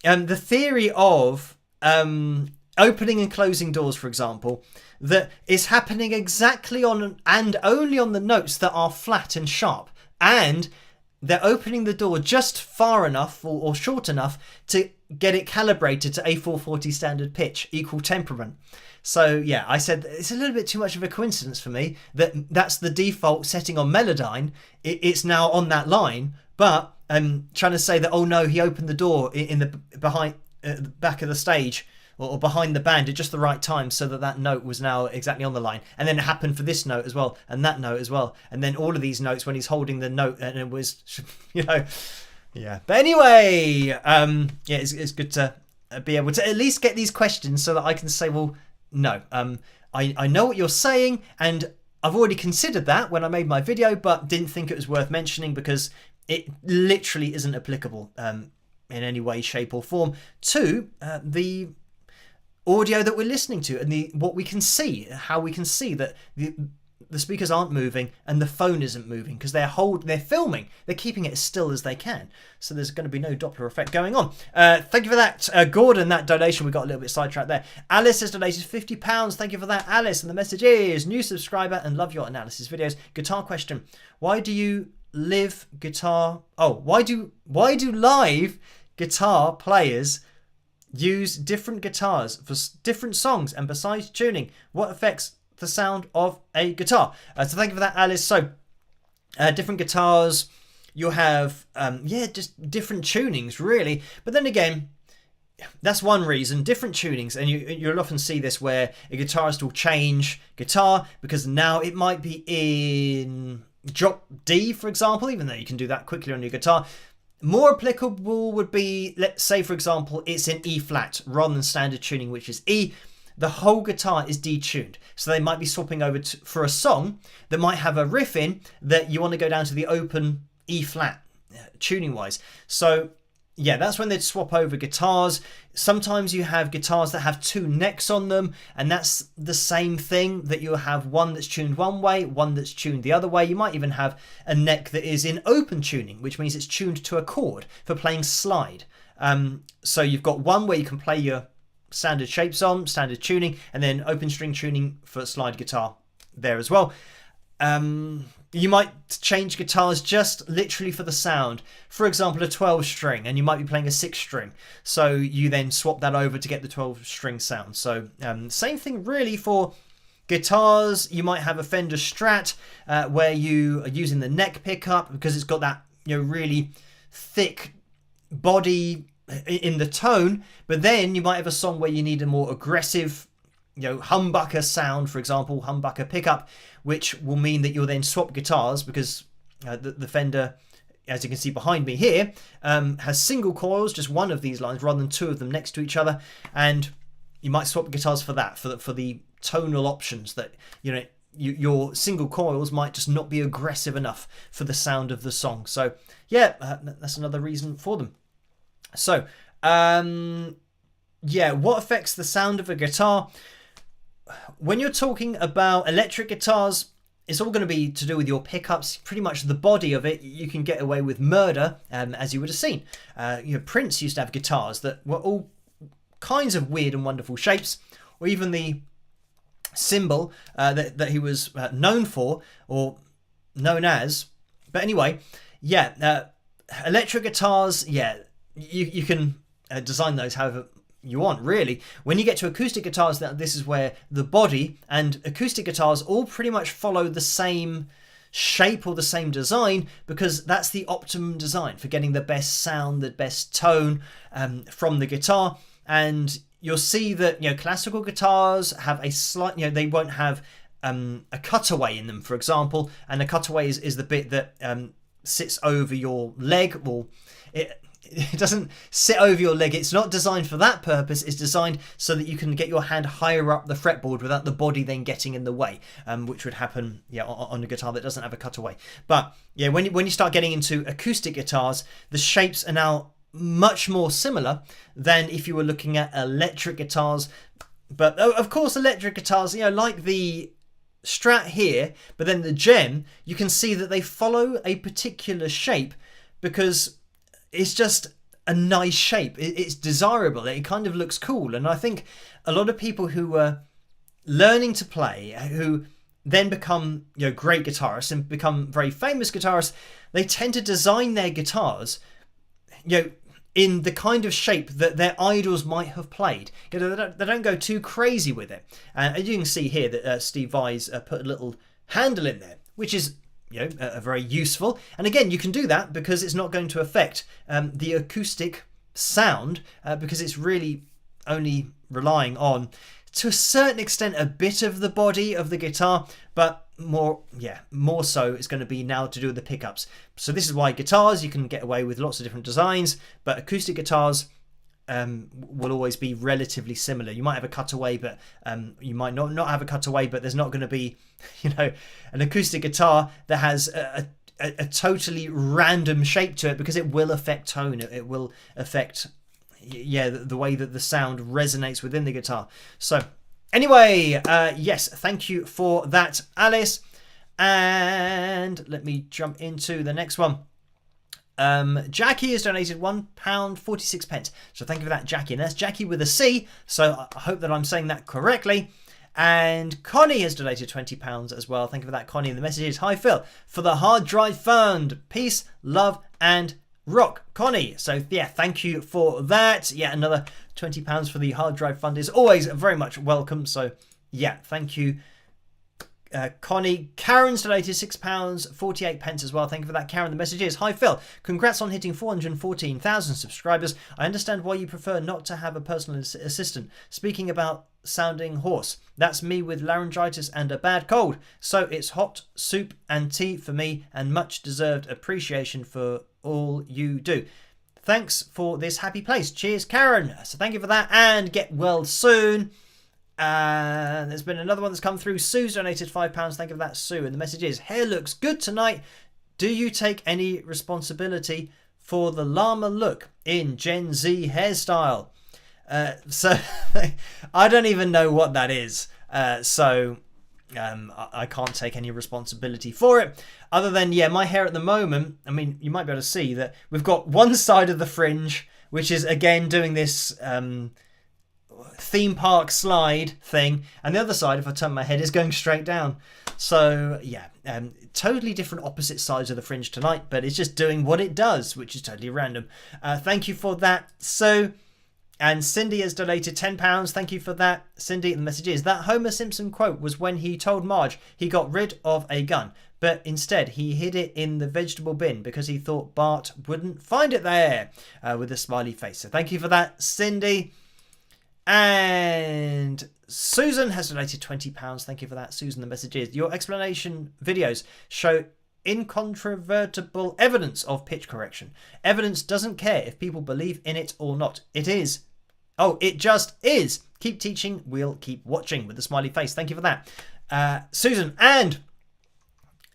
the theory of opening and closing doors, for example, that is happening exactly on and only on the notes that are flat and sharp, and they're opening the door just far enough or short enough to get it calibrated to A440 standard pitch, equal temperament. So yeah, I said it's a little bit too much of a coincidence for me that that's the default setting on Melodyne. It's now on that line, but trying to say that, oh no, he opened the door in the behind the back of the stage or behind the band at just the right time, so that note was now exactly on the line. And then it happened for this note as well, and that note as well, and then all of these notes when he's holding the note, and it was, yeah. But anyway, yeah, it's good to be able to at least get these questions so that I can say, well, no, I know what you're saying, and I've already considered that when I made my video, but didn't think it was worth mentioning because it literally isn't applicable in any way, shape or form to the audio that we're listening to and what we can see, how we can see that the speakers aren't moving and the phone isn't moving because they're filming, they're keeping it as still as they can. So there's going to be no Doppler effect going on. Thank you for that, Gordon, that donation. We got a little bit sidetracked there. Alice has donated £50. Thank you for that, Alice. And the message is, new subscriber and love your analysis videos. Guitar question. Why do live guitar players use different guitars for different songs, and besides tuning, what affects the sound of a guitar? So thank you for that, Alice. So different guitars, you'll have just different tunings really, but then again, that's one reason, different tunings, and you'll often see this where a guitarist will change guitar because now it might be in drop D, for example, even though you can do that quickly on your guitar. More applicable would be, let's say, for example, it's in E flat rather than standard tuning, which is E. The whole guitar is detuned. So they might be swapping over for a song that might have a riff in that you want to go down to the open E flat tuning wise. So yeah, that's when they'd swap over guitars. Sometimes you have guitars that have two necks on them, and that's the same thing, that you'll have one that's tuned one way, one that's tuned the other way. You might even have a neck that is in open tuning, which means it's tuned to a chord for playing slide. So you've got one where you can play your standard shapes on, standard tuning, and then open string tuning for slide guitar there as well. You might change guitars just literally for the sound. For example, a 12 string, and you might be playing a 6 string. So you then swap that over to get the 12 string sound. So same thing really for guitars. You might have a Fender Strat where you are using the neck pickup because it's got that really thick body in the tone. But then you might have a song where you need a more aggressive humbucker sound, for example, humbucker pickup, which will mean that you'll then swap guitars because the Fender, as you can see behind me here, has single coils, just one of these lines rather than two of them next to each other, and you might swap guitars for that, for the tonal options that your single coils might just not be aggressive enough for the sound of the song. So yeah, that's another reason for them. So yeah, what affects the sound of a guitar? When you're talking about electric guitars, it's all going to be to do with your pickups. Pretty much the body of it, you can get away with murder, as you would have seen. Prince used to have guitars that were all kinds of weird and wonderful shapes, or even the symbol that he was known for, or known as. But anyway, yeah, electric guitars, yeah, you can design those however you want, really. When you get to acoustic guitars, this is where the body, and acoustic guitars all pretty much follow the same shape or the same design, because that's the optimum design for getting the best sound, the best tone from the guitar. And you'll see that classical guitars have a slight, they won't have a cutaway in them, for example, and a cutaway is the bit that sits over your leg. Well, it doesn't sit over your leg. It's not designed for that purpose. It's designed so that you can get your hand higher up the fretboard without the body then getting in the way, which would happen on a guitar that doesn't have a cutaway. But yeah, when you start getting into acoustic guitars, the shapes are now much more similar than if you were looking at electric guitars. But of course, electric guitars, like the Strat here, but then the Gem, you can see that they follow a particular shape because it's just a nice shape. It's desirable. It kind of looks cool. And I think a lot of people who are learning to play, who then become great guitarists and become very famous guitarists, they tend to design their guitars in the kind of shape that their idols might have played. They don't go too crazy with it. And as you can see here that Steve Vai's put a little handle in there, which is very useful. And again, you can do that because it's not going to affect the acoustic sound because it's really only relying on, to a certain extent, a bit of the body of the guitar, but more so it's going to be now to do with the pickups. So this is why guitars, you can get away with lots of different designs, but acoustic guitars will always be relatively similar. You might have a cutaway, but you might not have a cutaway, but there's not going to be an acoustic guitar that has a totally random shape to it, because it will affect tone. It will affect the way that the sound resonates within the guitar. So anyway, yes, thank you for that, Alice. And let me jump into the next one. Jackie has donated £1.46. So thank you for that, Jackie. And that's Jackie with a C, so I hope that I'm saying that correctly. And Connie has donated £20 as well. Thank you for that, Connie. And the message is, hi Phil, for the hard drive fund, peace, love and rock, Connie. So yeah, thank you for that. Yeah, another £20 for the hard drive fund is always very much welcome. So yeah, thank you, Connie. Karen's donated £6.48 as well. Thank you for that, Karen. The message is, hi Phil, congrats on hitting 414,000 subscribers. I understand why you prefer not to have a personal assistant. Speaking about sounding hoarse, that's me with laryngitis and a bad cold, so it's hot soup and tea for me, and much deserved appreciation for all you do. Thanks for this happy place. Cheers, Karen. So thank you for that, and get well soon. And there's been another one that's come through. Sue's donated £5. Thank you for that, Sue. And the message is, hair looks good tonight. do you take any responsibility for the llama look in Gen Z hairstyle? So I don't even know what that is. I can't take any responsibility for it, other than, yeah, my hair at the moment, I mean, you might be able to see that we've got one side of the fringe, which is, again, doing this theme park slide thing, and the other side, if I turn my head, is going straight down. So, yeah, totally different opposite sides of the fringe tonight, but it's just doing what it does, which is totally random. Thank you for that. So... And Cindy has donated £10. Thank you for that, Cindy. The message is that Homer Simpson quote was when he told Marge he got rid of a gun, but instead he hid it in the vegetable bin because he thought Bart wouldn't find it there, with a smiley face. So thank you for that, Cindy. And Susan has donated £20. Thank you for that, Susan. The message is your explanation videos show incontrovertible evidence of pitch correction. Evidence doesn't care if people believe in it or not. It is. Oh, it just is. Keep teaching. We'll keep watching, with a smiley face. Thank you for that, Susan. And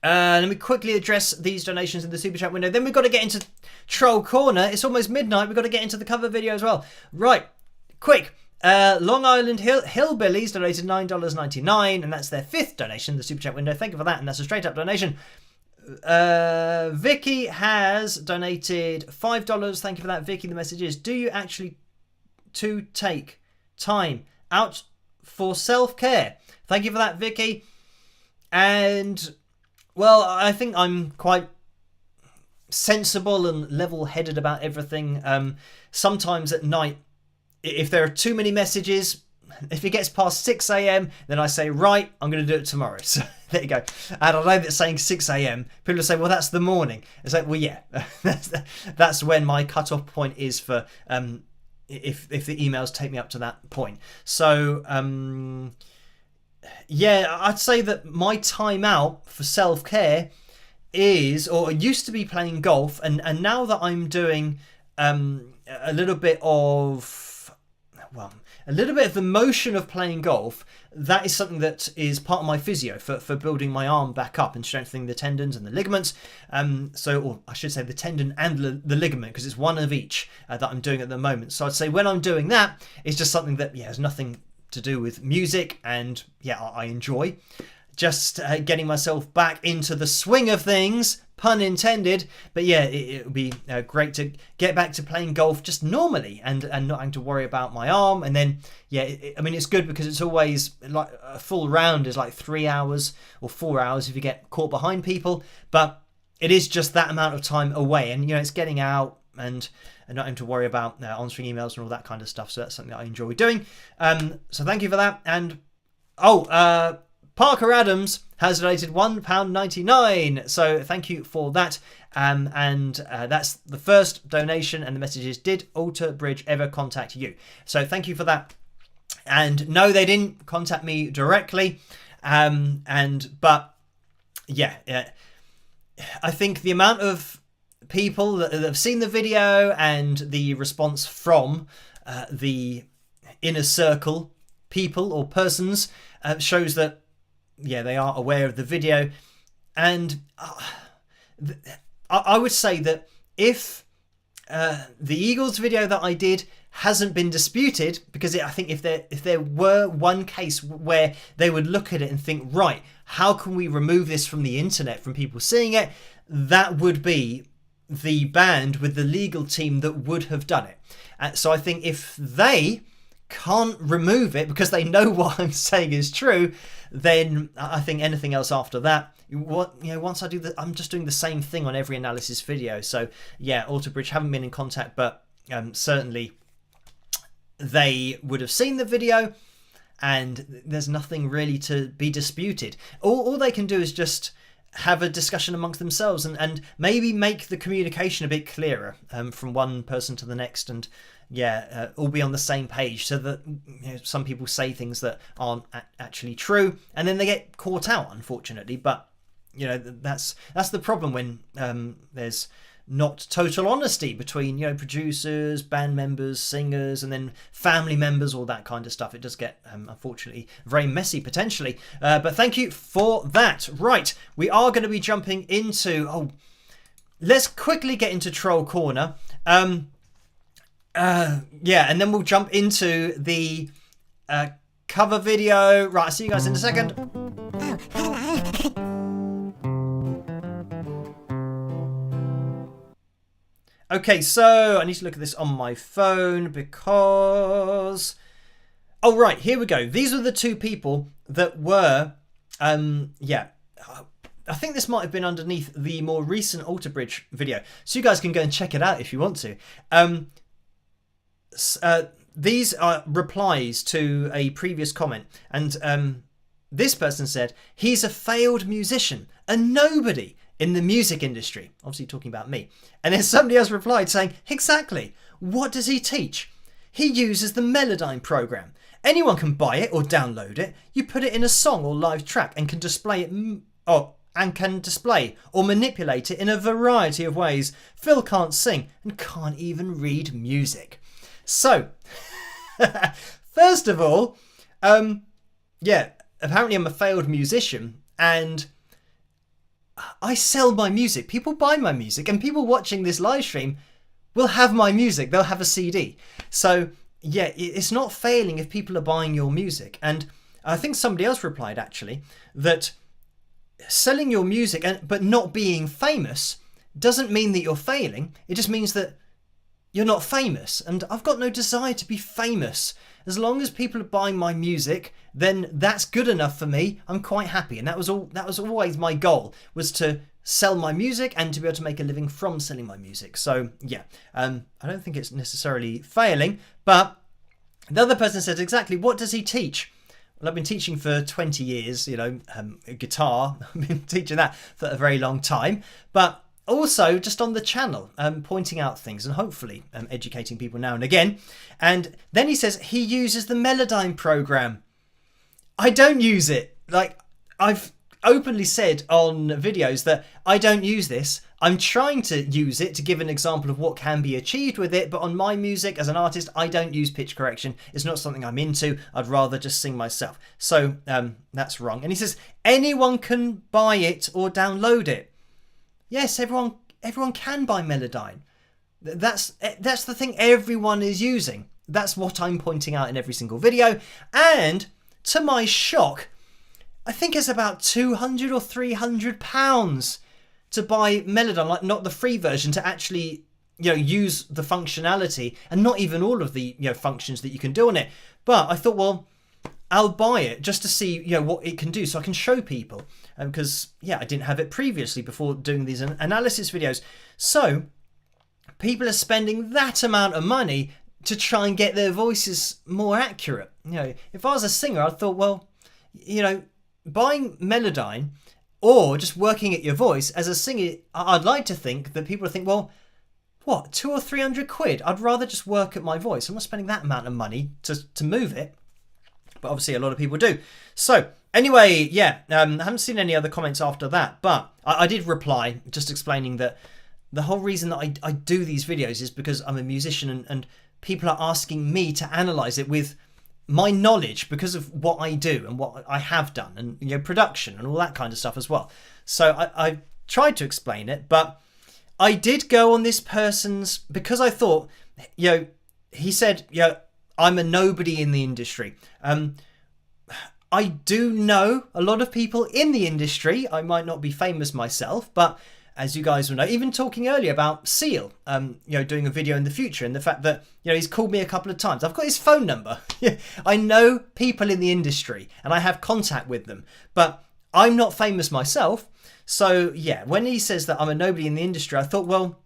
let me quickly address these donations in the super chat window. Then we've got to get into Troll Corner. It's almost midnight. We've got to get into the cover video as well. Right. Quick. Long Island Hillbillies donated $9.99, and that's their 5th donation in the super chat window. Thank you for that. And that's a straight up donation. Vicky has donated $5. Thank you for that, Vicky. The message is, do you actually take time out for self-care? Thank you for that, Vicky. And, well, I think I'm quite sensible and level-headed about everything. Sometimes at night, if there are too many messages, if it gets past 6 a.m, then I say, right, I'm going to do it tomorrow. So there you go. And I know that saying 6 a.m, people say, well, that's the morning. It's like, well, yeah, that's when my cut-off point is for if the emails take me up to that point. So, yeah, I'd say that my time out for self-care is, or used to be, playing golf. And now that I'm doing a little bit of the motion of playing golf, that is something that is part of my physio for building my arm back up and strengthening the tendons and the ligaments. Or I should say the tendon and the ligament, because it's one of each that I'm doing at the moment. So I'd say when I'm doing that, it's just something that, yeah, has nothing to do with music, and yeah, I enjoy just getting myself back into the swing of things, pun intended. But yeah, it would be great to get back to playing golf just normally and not having to worry about my arm. And then, yeah, I mean, it's good because it's always like a full round is like 3 hours or 4 hours if you get caught behind people. But it is just that amount of time away, and, you know, it's getting out and not having to worry about answering emails and all that kind of stuff. So that's something that I enjoy doing. So thank you for that. And Parker Adams has donated £1.99. So thank you for that. And that's the first donation. And the message is, did Alter Bridge ever contact you? So thank you for that. And no, they didn't contact me directly. But yeah, I think the amount of people that have seen the video and the response from the inner circle people or persons shows that, yeah, they are aware of the video. And I would say that if the Eagles video that I did hasn't been disputed, because I think if there were one case where they would look at it and think, right, how can we remove this from the internet, from people seeing it, that would be the band with the legal team that would have done it. So I think if they can't remove it because they know what I'm saying is true, then I think anything else after that, once I do that, I'm just doing the same thing on every analysis video. So yeah, Alter Bridge haven't been in contact, but certainly they would have seen the video, and there's nothing really to be disputed. All they can do is just have a discussion amongst themselves and maybe make the communication a bit clearer from one person to the next, and all be on the same page, so that some people say things that aren't actually true, and then they get caught out, unfortunately. But that's the problem when there's not total honesty between, you know, producers, band members, singers, and then family members, all that kind of stuff. It does get, unfortunately, very messy potentially. But thank you for that. Right, we are going to be jumping into... let's quickly get into Troll Corner. And then we'll jump into the cover video. Right, I'll see you guys in a second. Okay, so I need to look at this on my phone because... Oh, right, here we go. These are the two people that were... I think this might have been underneath the more recent Alter Bridge video. So you guys can go and check it out if you want to. These are replies to a previous comment. And this person said, he's a failed musician, a nobody in the music industry. Obviously talking about me. And then somebody else replied saying, exactly. What does he teach? He uses the Melodyne program. Anyone can buy it or download it. You put it in a song or live track and can display it... or manipulate it in a variety of ways. Phil can't sing and can't even read music. So, first of all, apparently I'm a failed musician and I sell my music. People buy my music and people watching this live stream will have my music. They'll have a CD. So, yeah, it's not failing if people are buying your music. And I think somebody else replied actually that selling your music but not being famous doesn't mean that you're failing. It just means that you're not famous. And I've got no desire to be famous. As long as people are buying my music, then that's good enough for me. I'm quite happy. And that was always my goal, was to sell my music and to be able to make a living from selling my music. So yeah, I don't think it's necessarily failing. But the other person said, exactly, what does he teach? Well, I've been teaching for 20 years, you know, guitar. I've been teaching that for a very long time. But also just on the channel, pointing out things and hopefully educating people now and again. And then he says he uses the Melodyne program. I don't use it. Like, I've openly said on videos that I don't use this. I'm trying to use it to give an example of what can be achieved with it, but on my music as an artist, I don't use pitch correction. It's not something I'm into. I'd rather just sing myself. So that's wrong. And he says anyone can buy it or download it. Yes, everyone can buy Melodyne. That's the thing everyone is using. That's what I'm pointing out in every single video. And to my shock, I think it's about £200 or £300 to buy Melodyne, like not the free version, to actually, you know, use the functionality and not even all of the, you know, functions that you can do on it. But I thought, well, I'll buy it just to see, you know, what it can do so I can show people. Because, yeah, I didn't have it previously before doing these analysis videos. So people are spending that amount of money to try and get their voices more accurate. You know, if I was a singer, I thought, well, you know, buying Melodyne or just working at your voice as a singer, I'd like to think that people think, well, what, 200 or 300 quid? I'd rather just work at my voice. I'm not spending that amount of money to move it. But obviously a lot of people do. So anyway, yeah, I haven't seen any other comments after that. But I did reply just explaining that the whole reason that I do these videos is because I'm a musician and people are asking me to analyse it with my knowledge because of what I do and what I have done and, you know, production and all that kind of stuff as well. So I tried to explain it, but I did go on this person's, because I thought, you know, he said, you know, I'm a nobody in the industry. I do know a lot of people in the industry. I might not be famous myself, but as you guys will know, even talking earlier about Seal, you know, doing a video in the future and the fact that, you know, he's called me a couple of times. I've got his phone number. I know people in the industry and I have contact with them, but I'm not famous myself. So yeah, when he says that I'm a nobody in the industry, I thought, well,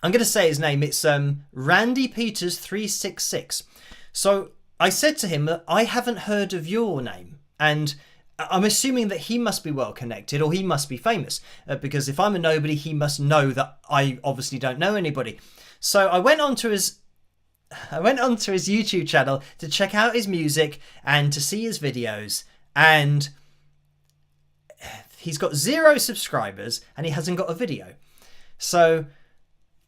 I'm going to say his name. It's Randy Peters 366. So I said to him that I haven't heard of your name, and I'm assuming that he must be well connected or he must be famous, because if I'm a nobody, he must know that I obviously don't know anybody. So I went onto his YouTube channel to check out his music and to see his videos, and he's got 0 subscribers and he hasn't got a video. So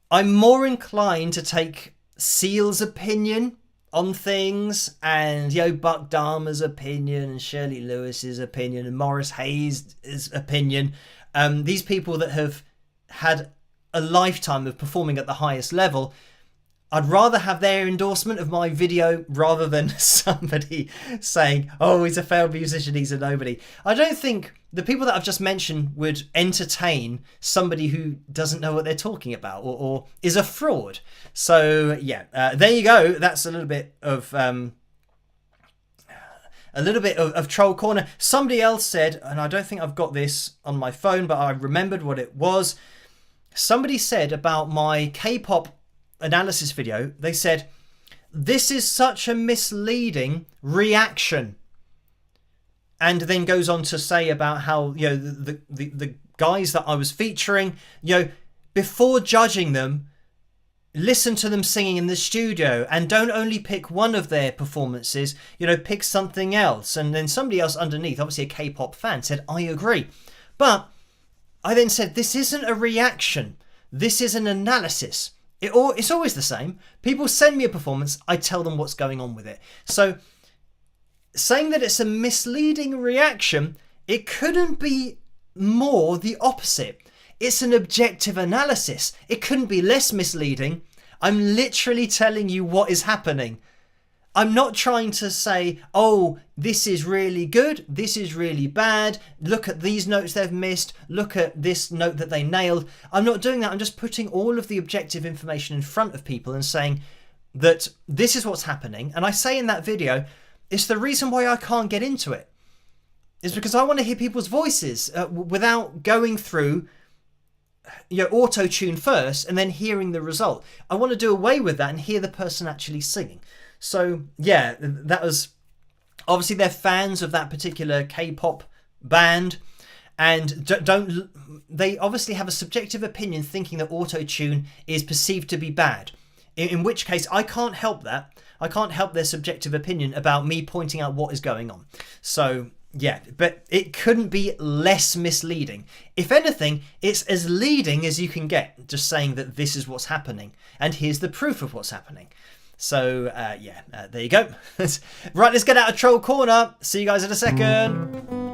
I'm more inclined to take Seal's opinion on things, and Buck Dahmer's opinion, and Shirley Lewis's opinion, and Morris Hayes' opinion. These people that have had a lifetime of performing at the highest level, I'd rather have their endorsement of my video rather than somebody saying, oh, he's a failed musician, he's a nobody. I don't think the people that I've just mentioned would entertain somebody who doesn't know what they're talking about, or is a fraud. So yeah, there you go. That's a little bit of troll corner. Somebody else said, and I don't think I've got this on my phone, but I remembered what it was. Somebody said about my K-pop analysis video, they said, this is such a misleading reaction. And then goes on to say about how, the guys that I was featuring, before judging them, listen to them singing in the studio and don't only pick one of their performances, pick something else. And then somebody else underneath, obviously a K-pop fan, said, I agree. But I then said, this isn't a reaction. This is an analysis. It's always the same. People send me a performance, I tell them what's going on with it. So saying that it's a misleading reaction, it couldn't be more the opposite. It's an objective analysis. It couldn't be less misleading. I'm literally telling you what is happening. I'm not trying to say, oh, this is really good, this is really bad, look at these notes they've missed, look at this note that they nailed. I'm not doing that. I'm just putting all of the objective information in front of people and saying that this is what's happening. And I say in that video, it's the reason why I can't get into it. It's because I want to hear people's voices without going through auto-tune first and then hearing the result. I want to do away with that and hear the person actually singing. So yeah, that was obviously they're fans of that particular K-pop band, and don't they obviously have a subjective opinion thinking that auto-tune is perceived to be bad, in which case I can't help that. I can't help their subjective opinion about me pointing out what is going on. So yeah, but it couldn't be less misleading. If anything, it's as leading as you can get, just saying that this is what's happening and here's the proof of what's happening. So there you go. Right, let's get out of Troll Corner. See you guys in a second.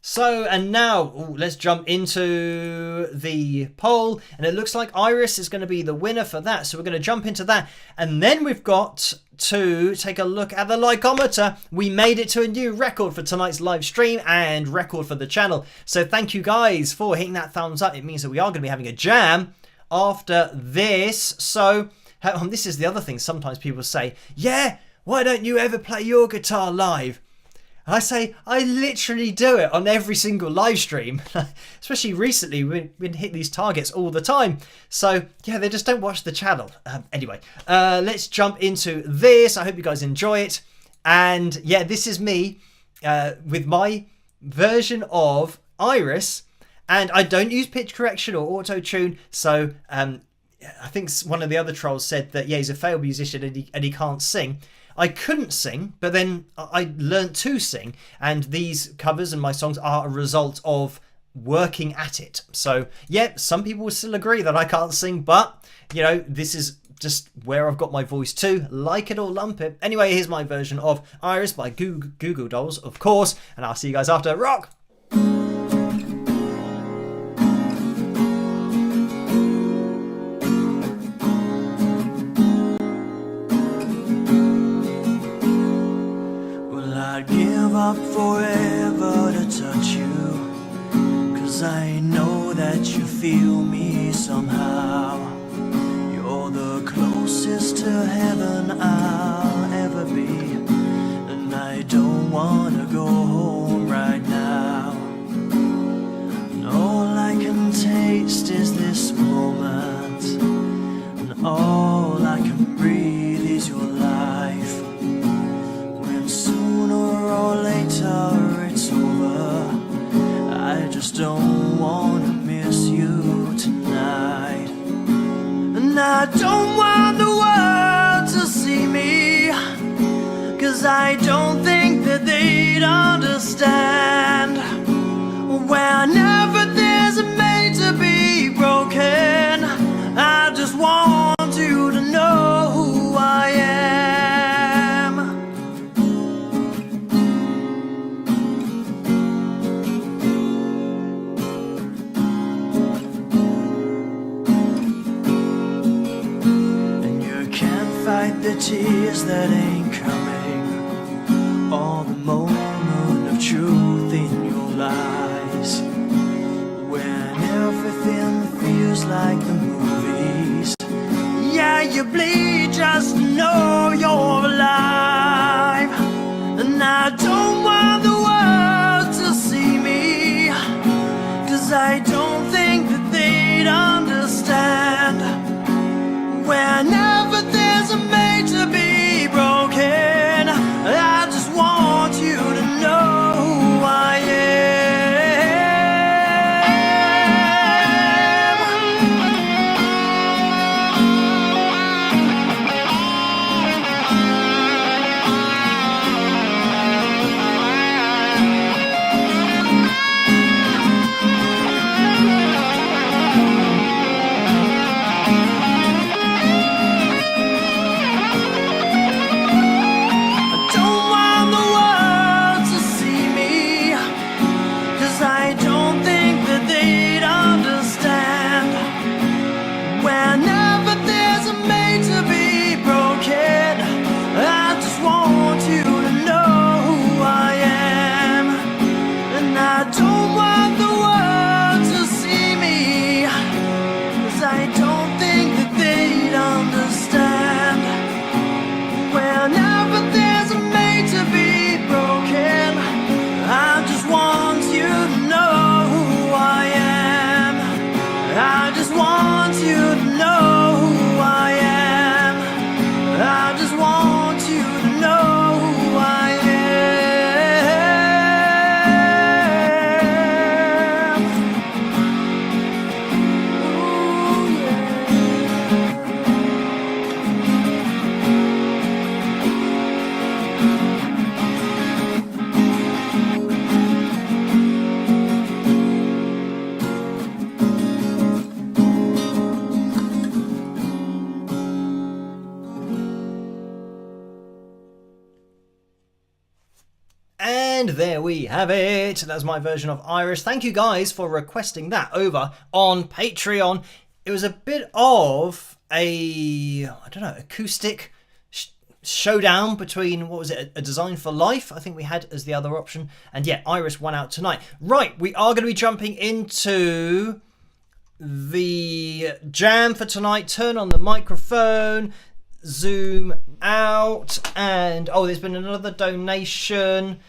So, and now let's jump into the poll, and it looks like Iris is going to be the winner for that. So we're going to jump into that, and then we've got to take a look at the likeometer. We made it to a new record for tonight's live stream and record for the channel. So thank you guys for hitting that thumbs up. It means that we are going to be having a jam after this. So this is the other thing. Sometimes people say, yeah, why don't you ever play your guitar live? I say, I literally do it on every single live stream. Especially recently, we've been hitting these targets all the time. So, yeah, they just don't watch the channel. Anyway, let's jump into this. I hope you guys enjoy it. And, yeah, this is me with my version of Iris. And I don't use pitch correction or auto-tune. So, I think one of the other trolls said that, yeah, he's a failed musician and he can't sing. I couldn't sing, but then I learned to sing, and these covers and my songs are a result of working at it. So, yeah, some people will still agree that I can't sing, but, this is just where I've got my voice to. Like it or lump it. Anyway, here's my version of Iris by Goo Goo Dolls, of course, and I'll see you guys after. Rock! Up forever to touch you, 'cause I know that you feel me somehow. You're the closest to heaven I'll ever be, and I don't wanna go home right now. And all I can taste is this moment, and all I can breathe is your life. When sooner or later it's over, I just don't want to miss you tonight. And I don't want the world to see me, 'cause I don't think that they'd understand Whenever there's a made to be broken, I just want you to know who I am. And you can't fight the tears that ain't coming, or the moment of truth in your lies, when everything feels like the movies. Yeah, you bleed just to know you're alive. And I don't want the world to see me, 'cause I don't think that they'd understand. Whenever there's a made to be broken, I just want you to know who I am. And there we have it. That's my version of Iris. Thank you guys for requesting that over on Patreon. It was a bit of a, I don't know, acoustic showdown between, what was it, a Design for Life, I think we had as the other option. And yeah, Iris won out tonight. Right, we are going to be jumping into the jam for tonight. Turn on the microphone, zoom out, and oh, there's been another donation.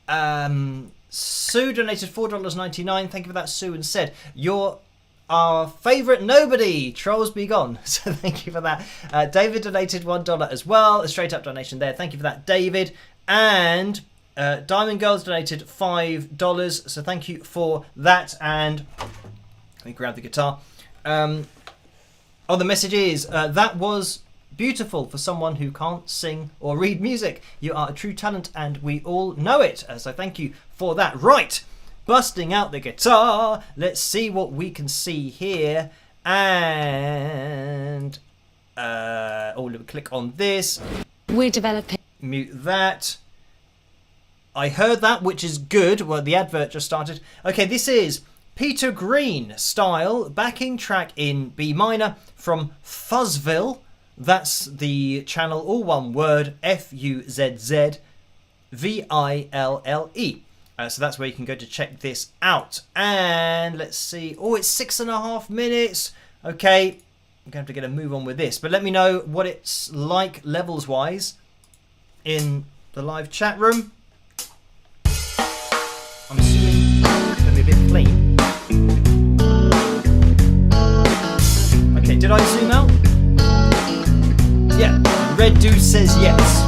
Sue donated $4.99. Thank you for that, Sue, and said you're our favourite nobody, trolls be gone. So thank you for that. David donated $1 as well, a straight up donation there. Thank you for that, David. And Diamond Girls donated $5, so thank you for that. And let me grab the guitar. The message is that was beautiful for someone who can't sing or read music. You are a true talent and we all know it. So thank you for that. Right, busting out the guitar. Let's see what we can see here. And let me click on this. We're developing. Mute that. I heard that, which is good. Well, the advert just started. Okay, this is Peter Green style backing track in B minor from Fuzzville. That's the channel, all one word, Fuzzville. So that's where you can go to check this out. And let's see. Oh, it's 6.5 minutes. Okay, I'm going to have to get a move on with this. But let me know what it's like levels-wise in the live chat room. I'm assuming it's going to be a bit clean. Okay, did I zoom out? Yeah, Red Dude says yes.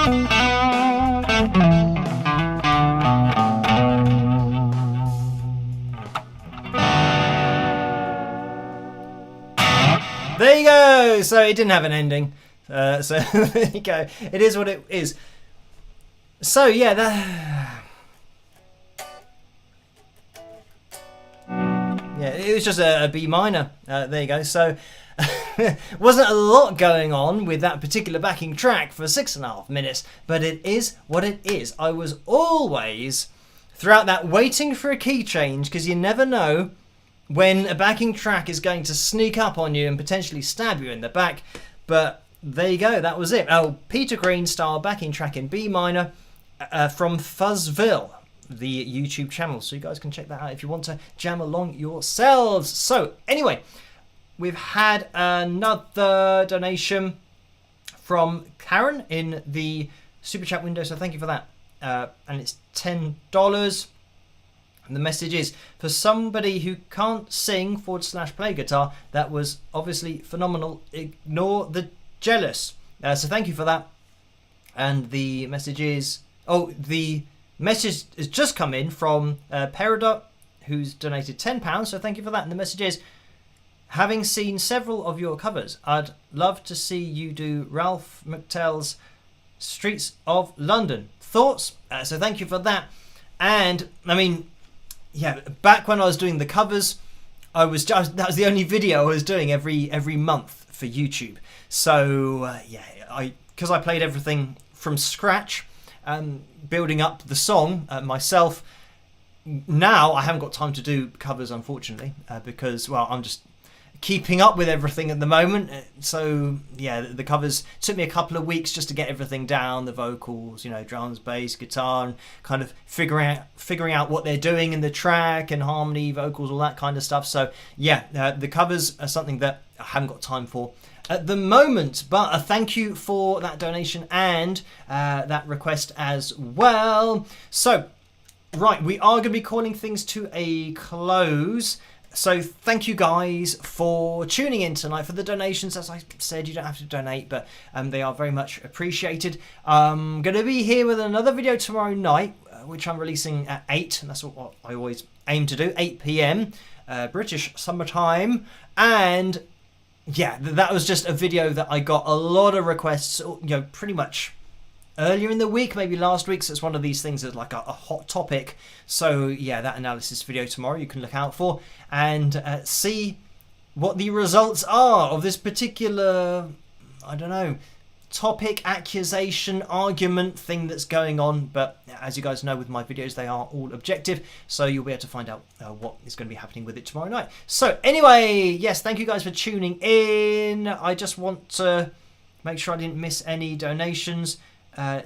There you go. So it didn't have an ending. So there you go. It is what it is. So yeah, it was just a B minor. There you go. So wasn't a lot going on with that particular backing track for 6.5 minutes, but it is what it is. I was always throughout that waiting for a key change, because you never know when a backing track is going to sneak up on you and potentially stab you in the back. But there you go, that was it. Oh, Peter Green style backing track in B minor from Fuzzville, the YouTube channel. So you guys can check that out if you want to jam along yourselves. So anyway, we've had another donation from Karen in the super chat window. So thank you for that. And it's $10. And the message is, for somebody who can't sing / play guitar, that was obviously phenomenal. Ignore the jealous. So thank you for that. And the message is, the message has just come in from Peridot, who's donated £10. So thank you for that. And the message is, having seen several of your covers, I'd love to see you do Ralph McTell's Streets of London. Thoughts? So thank you for that. And I mean, yeah, back when I was doing the covers, that was the only video I was doing every month for YouTube. So because I played everything from scratch, building up the song myself. Now I haven't got time to do covers, unfortunately, because I'm just keeping up with everything at the moment. So yeah, the covers took me a couple of weeks just to get everything down, the vocals, drums, bass, guitar, and kind of figuring out what they're doing in the track and harmony, vocals, all that kind of stuff. So yeah, the covers are something that I haven't got time for at the moment. But thank you for that donation and that request as well. So right, we are going to be calling things to a close. So thank you guys for tuning in tonight, for the donations. As I said, you don't have to donate, but they are very much appreciated. I'm going to be here with another video tomorrow night, which I'm releasing at 8, and that's what I always aim to do, 8 PM British summertime. And yeah, that was just a video that I got a lot of requests, pretty much earlier in the week, maybe last week. So it's one of these things that's like a hot topic. So yeah, that analysis video tomorrow you can look out for and see what the results are of this particular, topic, accusation, argument thing that's going on. But as you guys know, with my videos, they are all objective, so you'll be able to find out what is going to be happening with it tomorrow night. So anyway, yes, thank you guys for tuning in. I just want to make sure I didn't miss any donations.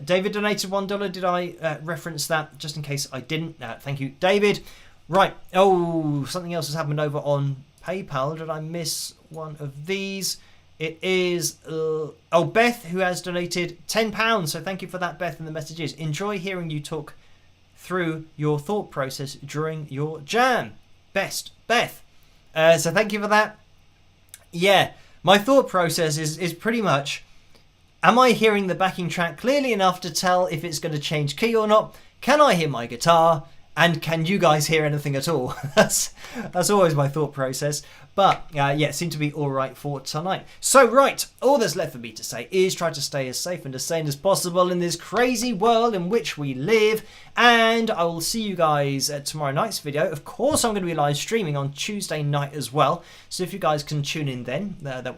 David donated $1. Did I reference that? Just in case I didn't. Thank you, David. Right. Oh, something else has happened over on PayPal. Did I miss one of these? It is Beth, who has donated £10. So thank you for that, Beth. And the message is, enjoy hearing you talk through your thought process during your jam. Best, Beth. So thank you for that. Yeah, my thought process is pretty much, am I hearing the backing track clearly enough to tell if it's going to change key or not? Can I hear my guitar? And can you guys hear anything at all? That's always my thought process. But yeah, it seemed to be all right for tonight. So right, all that's left for me to say is try to stay as safe and as sane as possible in this crazy world in which we live. And I will see you guys at tomorrow night's video. Of course, I'm going to be live streaming on Tuesday night as well. So if you guys can tune in then, that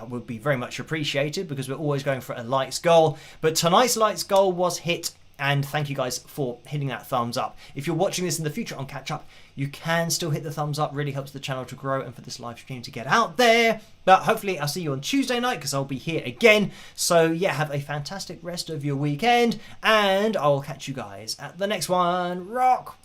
would be very much appreciated, because we're always going for a likes goal. But tonight's likes goal was hit. And thank you guys for hitting that thumbs up. If you're watching this in the future on catch up, you can still hit the thumbs up. Really helps the channel to grow and for this live stream to get out there. But hopefully I'll see you on Tuesday night, because I'll be here again. So yeah, have a fantastic rest of your weekend, and I will catch you guys at the next one. Rock!